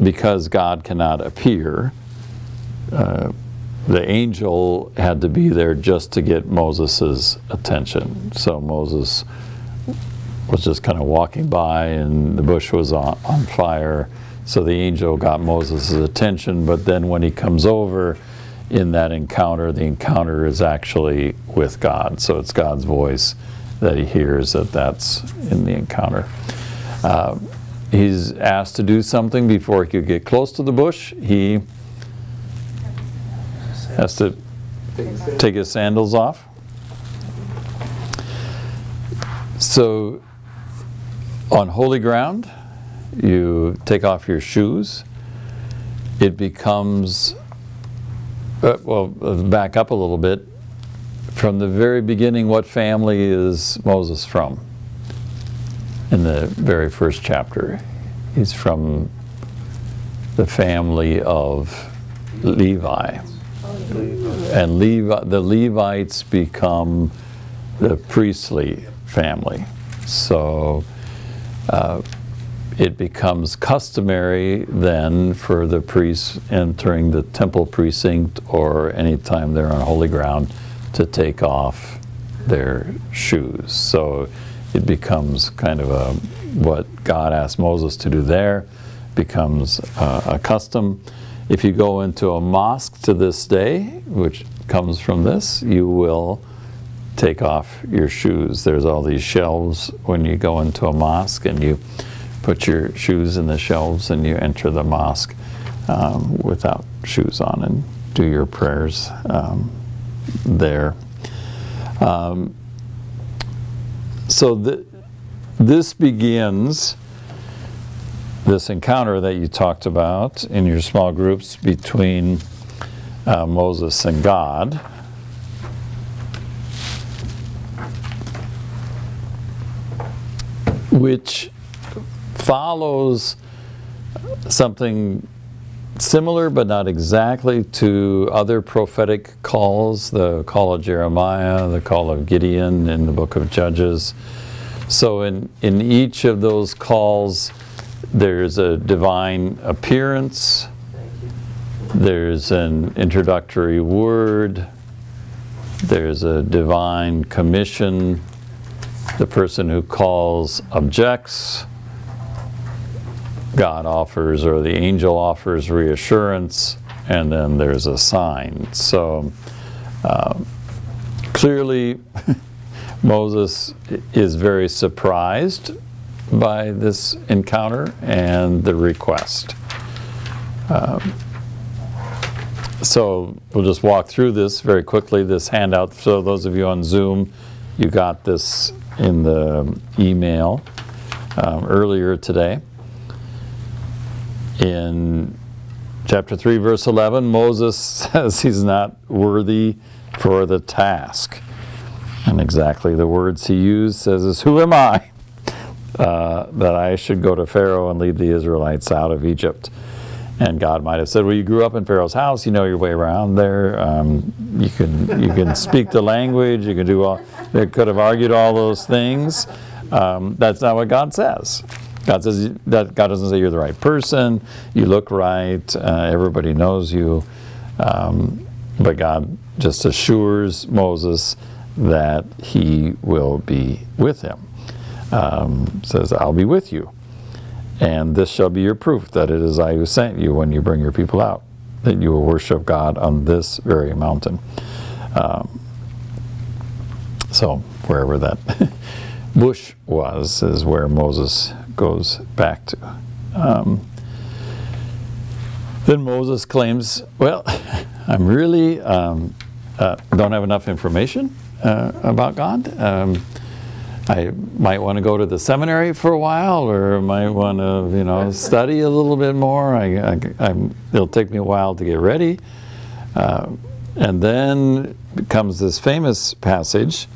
[SPEAKER 1] because God cannot appear, the angel had to be there just to get Moses' attention. So Moses was just kind of walking by, and the bush was on fire. So the angel got Moses' attention, but then when he comes over in that encounter, the encounter is actually with God. So it's God's voice that he hears, that's in the encounter. He's asked to do something before he could get close to the bush. He has to take his sandals off. So on holy ground, you take off your shoes. It becomes, well, back up a little bit. From the very beginning, what family is Moses from? In the very first chapter, he's from the family of Levi. And the Levites become the priestly family. So it becomes customary then for the priests entering the temple precinct, or anytime they're on holy ground, to take off their shoes. So it becomes kind of what God asked Moses to do there, becomes a custom. If you go into a mosque to this day, which comes from this, you will take off your shoes. There's all these shelves when you go into a mosque, and you put your shoes in the shelves, and you enter the mosque without shoes on and do your prayers there. So this begins this encounter that you talked about in your small groups between Moses and God. which follows something similar but not exactly to other prophetic calls, the call of Jeremiah, the call of Gideon in the book of Judges. So in each of those calls, there's a divine appearance, there's an introductory word, there's a divine commission, the person who calls objects, God offers, or the angel offers reassurance, and then there's a sign. So clearly Moses is very surprised by this encounter and the request. So we'll just walk through this very quickly, this handout. So those of you on Zoom, you got this in the email earlier today. In chapter 3, verse 11, Moses says he's not worthy for the task. And exactly the words he used says is, "Who am I that I should go to Pharaoh and lead the Israelites out of Egypt?" And God might have said, "Well, you grew up in Pharaoh's house, you know your way around there. You can speak the language. You can do all." They could have argued all those things. That's not what God says. God doesn't say you're the right person. You look right. Everybody knows you. But God just assures Moses that He will be with him. Says, "I'll be with you. And this shall be your proof that it is I who sent you when you bring your people out, that you will worship God on this very mountain." So wherever that bush was is where Moses goes back to. Then Moses claims, "Well, I'm really don't have enough information about God. I might want to go to the seminary for a while, or might want to, study a little bit more. It'll take me a while to get ready." And then comes this famous passage.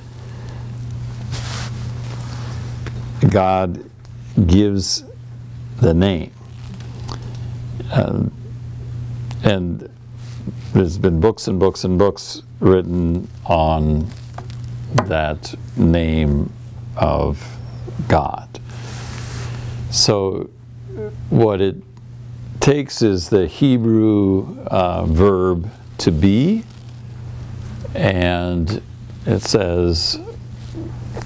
[SPEAKER 1] God gives the name. And there's been books and books and books written on that name of God. So what it takes is the Hebrew verb to be, and it says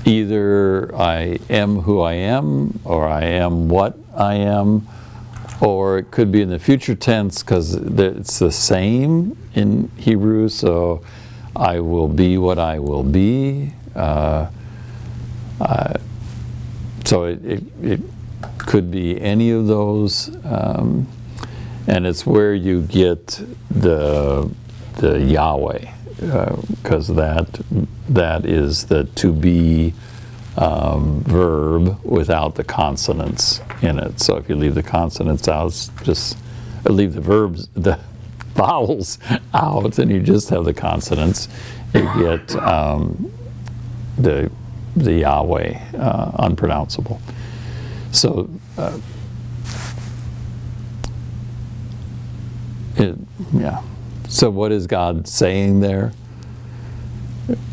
[SPEAKER 1] either I am who I am, or I am what I am, or it could be in the future tense because it's the same in Hebrew. So I will be what I will be. So it could be any of those, and it's where you get the Yahweh, because that is the to be verb without the consonants in it. So if you leave the consonants out, just leave the vowels out, and you just have the consonants, you get the Yahweh, unpronounceable. So So what is God saying there?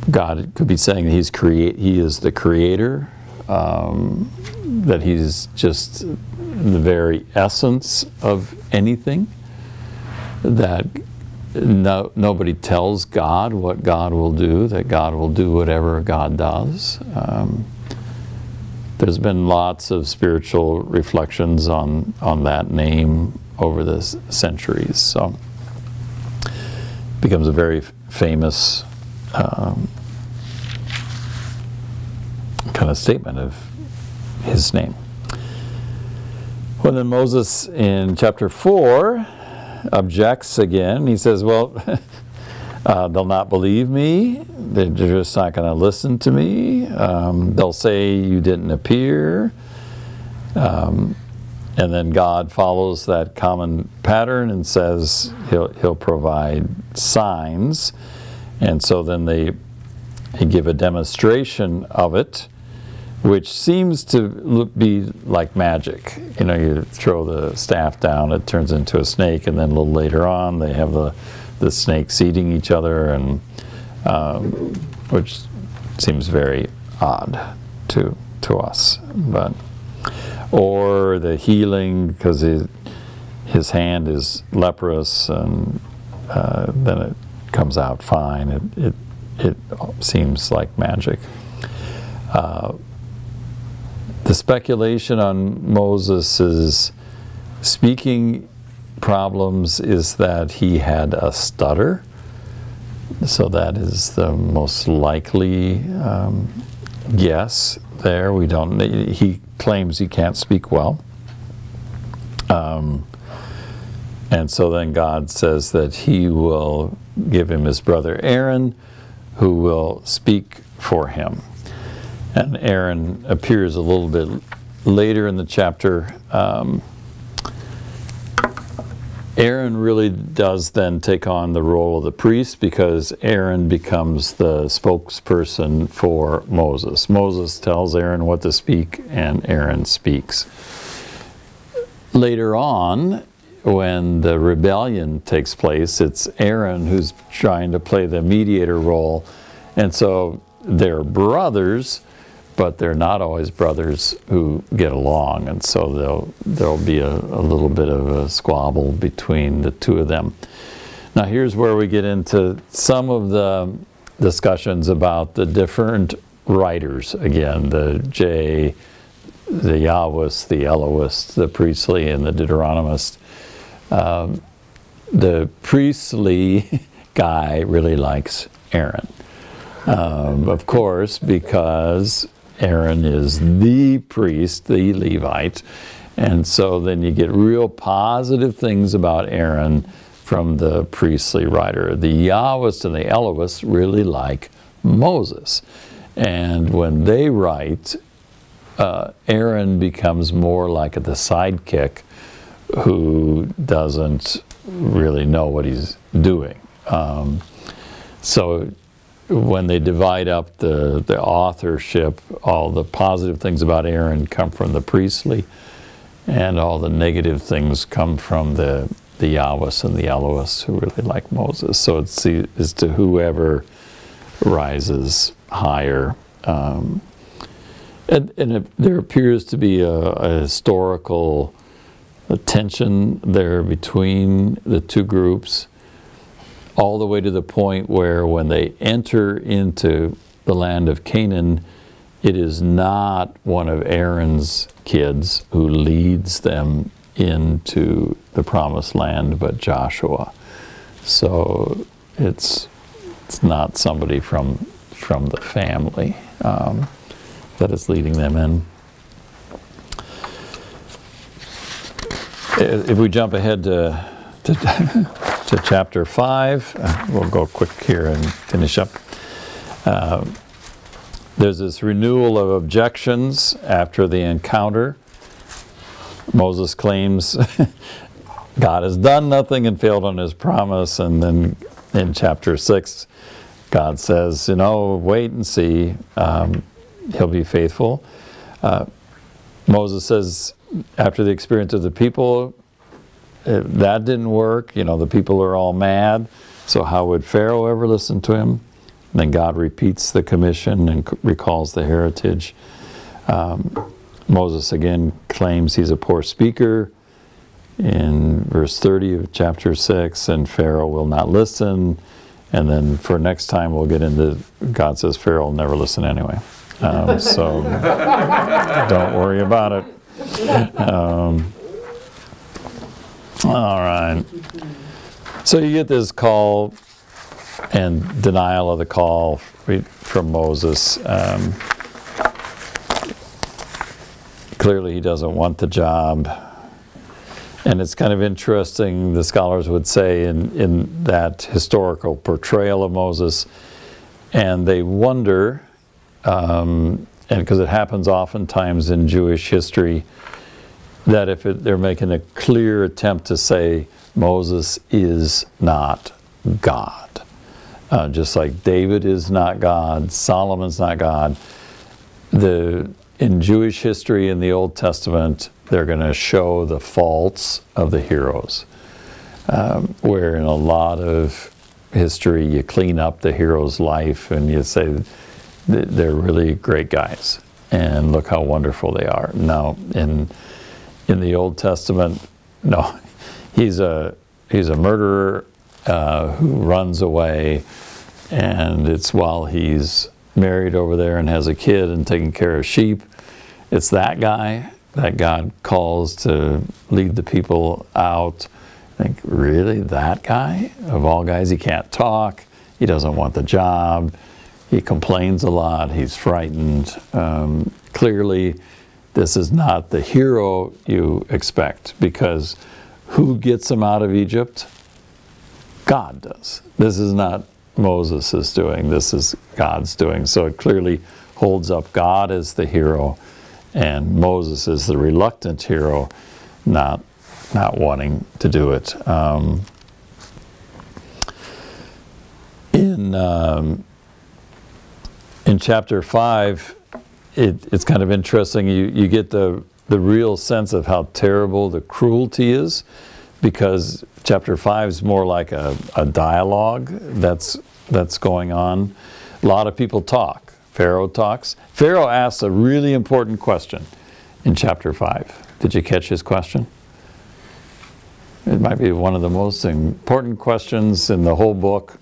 [SPEAKER 1] God could be saying that He is the creator, that He's just the very essence of anything, that nobody tells God what God will do, that God will do whatever God does. There's been lots of spiritual reflections on that name over the centuries. So it becomes a very famous kind of statement of His name. Well, then Moses in chapter 4 objects again. He says, well, they'll not believe me. They're just not going to listen to me. They'll say you didn't appear. And then God follows that common pattern and says He'll provide signs. And so then they give a demonstration of it which seems to be like magic. You know, you throw the staff down, it turns into a snake, and then a little later on they have the snakes eating each other, and which seems very odd to us. But or the healing, because his hand is leprous, and then it comes out fine. It seems like magic. The speculation on Moses' speaking problems is that he had a stutter. So that is the most likely guess there. We don't. He claims he can't speak well. And so then God says that he will give him his brother Aaron, who will speak for him. And Aaron appears a little bit later in the chapter. Aaron really does then take on the role of the priest, because Aaron becomes the spokesperson for Moses. Moses tells Aaron what to speak, and Aaron speaks. Later on, when the rebellion takes place, it's Aaron who's trying to play the mediator role. And so they're brothers, but they're not always brothers who get along, and so there'll be a little bit of a squabble between the two of them. Now here's where we get into some of the discussions about the different writers. Again, the Yahwist, the Elohist, the priestly, and the Deuteronomist. The priestly guy really likes Aaron, of course, because Aaron is the priest, the Levite, and so then you get real positive things about Aaron from the priestly writer. The Yahwist and the Elohist really like Moses, and when they write, Aaron becomes more like the sidekick who doesn't really know what he's doing. So when they divide up the authorship, all the positive things about Aaron come from the priestly, and all the negative things come from the Yahwist and the Elohists, who really like Moses. So it's to whoever rises higher. And there appears to be a historical tension there between the two groups, all the way to the point where when they enter into the land of Canaan, it is not one of Aaron's kids who leads them into the promised land, but Joshua. So it's not somebody from the family that is leading them in. If we jump ahead to chapter 5, we'll go quick here and finish up. There's this renewal of objections after the encounter. Moses claims God has done nothing and failed on his promise, and then in chapter 6, God says, wait and see, he'll be faithful. Moses says, after the experience of the people, that didn't work. The people are all mad. So how would Pharaoh ever listen to him? And then God repeats the commission and recalls the heritage. Moses again claims he's a poor speaker in verse 30 of chapter 6, and Pharaoh will not listen. And then for next time we'll get into, God says Pharaoh will never listen anyway. So don't worry about it. All right. So you get this call and denial of the call from Moses. Clearly he doesn't want the job. And it's kind of interesting, the scholars would say, in that historical portrayal of Moses, and they wonder, and because it happens oftentimes in Jewish history, that if they're making a clear attempt to say Moses is not God. Just like David is not God, Solomon's not God. The in Jewish history in the Old Testament, they're going to show the faults of the heroes. Where in a lot of history you clean up the hero's life and you say they're really great guys and look how wonderful they are. Now in the Old Testament, no, he's a murderer who runs away, and it's while he's married over there and has a kid and taking care of sheep. It's that guy that God calls to lead the people out. I think, really, that guy? Of all guys, he can't talk, he doesn't want the job, he complains a lot, he's frightened. Clearly, this is not the hero you expect, because who gets him out of Egypt? God does. This is not Moses' doing, this is God's doing. So it clearly holds up God as the hero, and Moses is the reluctant hero, not wanting to do it. In chapter 5, it's kind of interesting. You get the real sense of how terrible the cruelty is, because chapter 5 is more like a dialogue that's going on. A lot of people talk. Pharaoh talks. Pharaoh asks a really important question in chapter 5. Did you catch his question? It might be one of the most important questions in the whole book.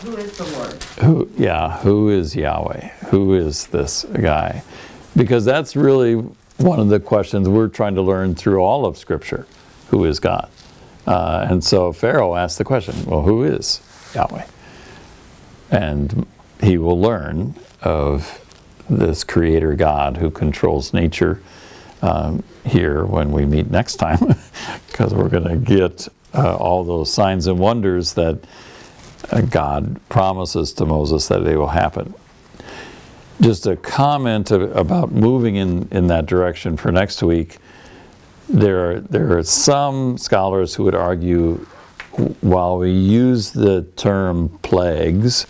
[SPEAKER 9] Who is the Lord?
[SPEAKER 1] Who is Yahweh? Who is this guy? Because that's really one of the questions we're trying to learn through all of Scripture. Who is God? And so Pharaoh asked the question, well, who is Yahweh? And he will learn of this creator God who controls nature here when we meet next time, because we're going to get all those signs and wonders that God promises to Moses that they will happen. Just a comment about moving in that direction for next week. There are some scholars who would argue, while we use the term plagues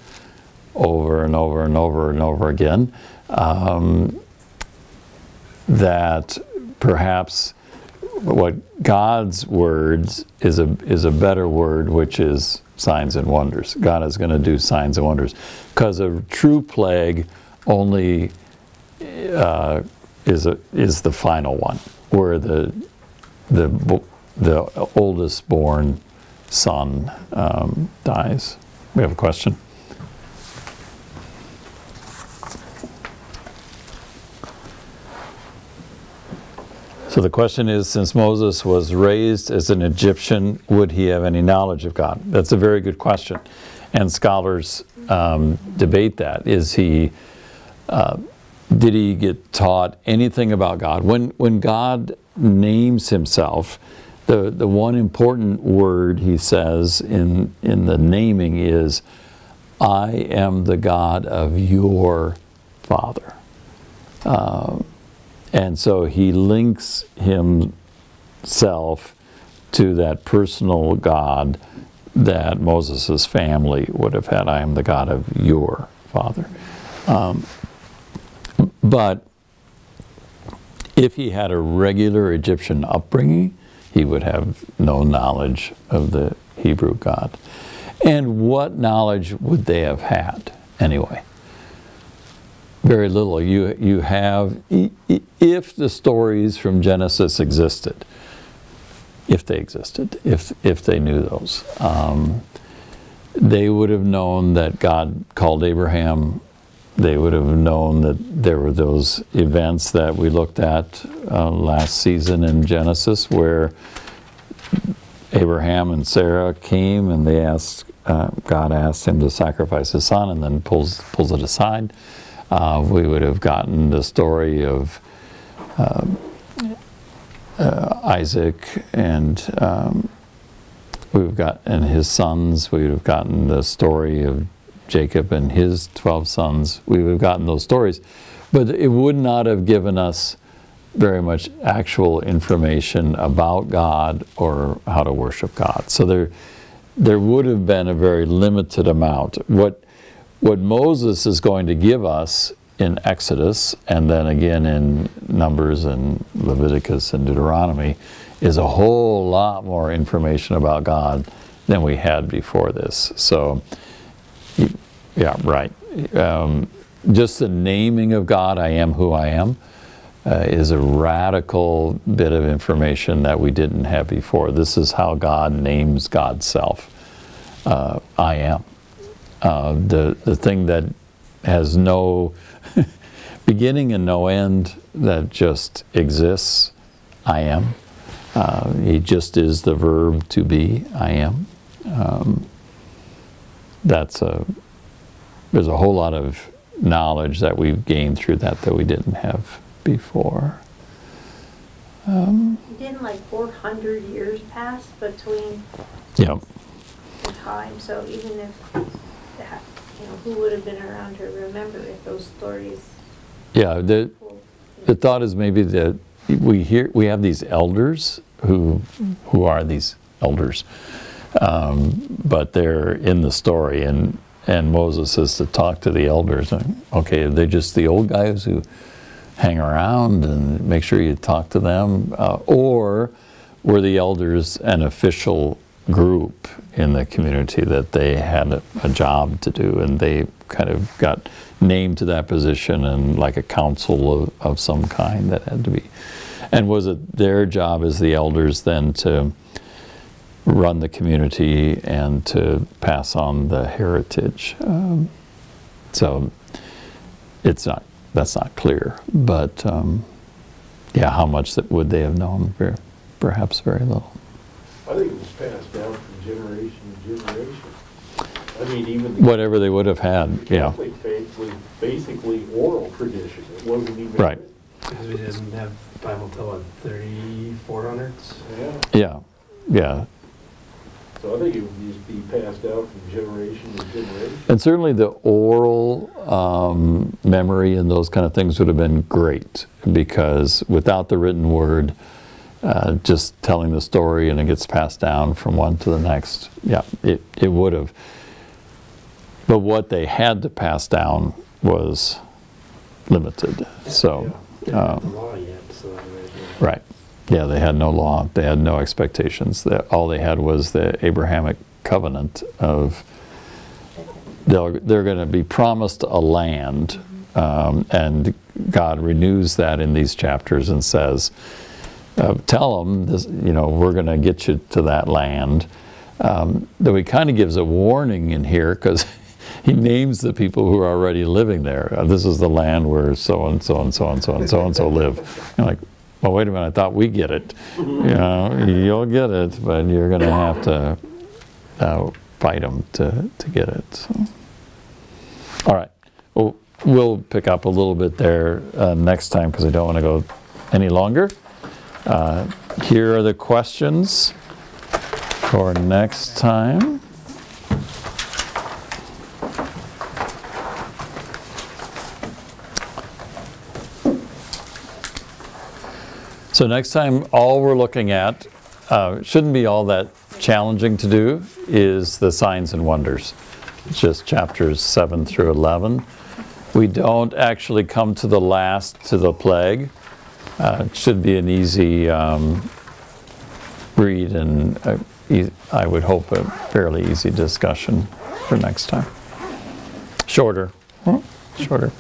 [SPEAKER 1] over and over and over and over again, that perhaps what God's words is a better word, which is signs and wonders. God is going to do signs and wonders, because a true plague only is the final one, where the oldest born son dies. We have a question. So the question is, since Moses was raised as an Egyptian, would he have any knowledge of God? That's a very good question. And scholars debate that. Did he get taught anything about God? When God names himself, the one important word he says in the naming is, I am the God of your father. And so he links himself to that personal God that Moses' family would have had. I am the God of your father. But if he had a regular Egyptian upbringing, he would have no knowledge of the Hebrew God. And what knowledge would they have had anyway? Very little. You have, if the stories from Genesis existed, if they existed, if they knew those, they would have known that God called Abraham. They would have known that there were those events that we looked at last season in Genesis, where Abraham and Sarah came and they asked, God asked him to sacrifice his son, and then pulls it aside. We would have gotten the story of Isaac and his sons. We would have gotten the story of Jacob and his 12 sons. We would have gotten those stories, but it would not have given us very much actual information about God or how to worship God. So there would have been a very limited amount. What Moses is going to give us in Exodus, and then again in Numbers and Leviticus and Deuteronomy, is a whole lot more information about God than we had before this. So, yeah, right. Just the naming of God, I am who I am, is a radical bit of information that we didn't have before. This is how God names God's self. I am. The thing that has no beginning and no end, that just exists, I am. He just is the verb to be, I am. There's a whole lot of knowledge that we've gained through that we didn't have before.
[SPEAKER 7] Didn't like 400 years pass between
[SPEAKER 1] Yeah.
[SPEAKER 7] the time, so even if, who would have been around to remember if those stories...
[SPEAKER 1] Yeah, the thought is maybe that we have these elders who are these elders, but they're in the story, and Moses is to talk to the elders. Okay, are they just the old guys who hang around and make sure you talk to them, or were the elders an official group in the community that they had a job to do, and they kind of got named to that position, and like a council of some kind that had to be. And was it their job as the elders then to run the community and to pass on the heritage? So that's not clear, but yeah, how much would they have known? Perhaps very little.
[SPEAKER 9] I think it was passed down from generation to generation. I mean, even the
[SPEAKER 1] Whatever they would have had, yeah.
[SPEAKER 9] Catholic faith was basically oral tradition. It wasn't even
[SPEAKER 1] Right.
[SPEAKER 6] Because we didn't have Bible till the 3400s.
[SPEAKER 9] Yeah.
[SPEAKER 1] Yeah.
[SPEAKER 9] So I think it would just be passed out from generation to generation.
[SPEAKER 1] And certainly the oral memory and those kind of things would have been great, because without the written word, just telling the story and it gets passed down from one to the next, yeah, it would have. But what they had to pass down was limited. So,
[SPEAKER 6] Didn't have the law yet, so
[SPEAKER 1] right. Yeah, they had no law. They had no expectations. All they had was the Abrahamic covenant of they're going to be promised a land, and God renews that in these chapters and says, tell them this, we're going to get you to that land. Though he kind of gives a warning in here, because he names the people who are already living there. This is the land where so and so and so and so and so and so live. You're like, well, wait a minute, I thought we get it. You'll get it, but you're going to have to fight them to get it. So. All right. Well, we'll pick up a little bit there next time, because I don't want to go any longer. Here are the questions for next time. So next time, all we're looking at, shouldn't be all that challenging to do, is the signs and wonders. It's just chapters 7 through 11. We don't actually come to the last, to the plague. It should be an easy read, and I would hope a fairly easy discussion for next time. Shorter. Shorter.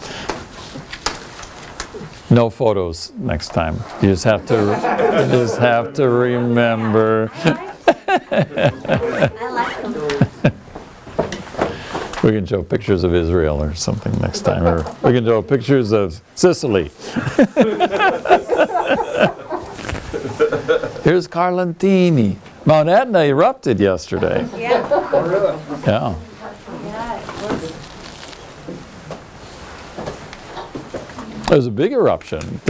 [SPEAKER 1] No photos next time. You just have to remember.
[SPEAKER 7] I like them.
[SPEAKER 1] We can show pictures of Israel or something next time, or we can show pictures of Sicily. Here's Carlantini. Mount Etna erupted yesterday.
[SPEAKER 7] Yeah.
[SPEAKER 1] Yeah. It was a big eruption.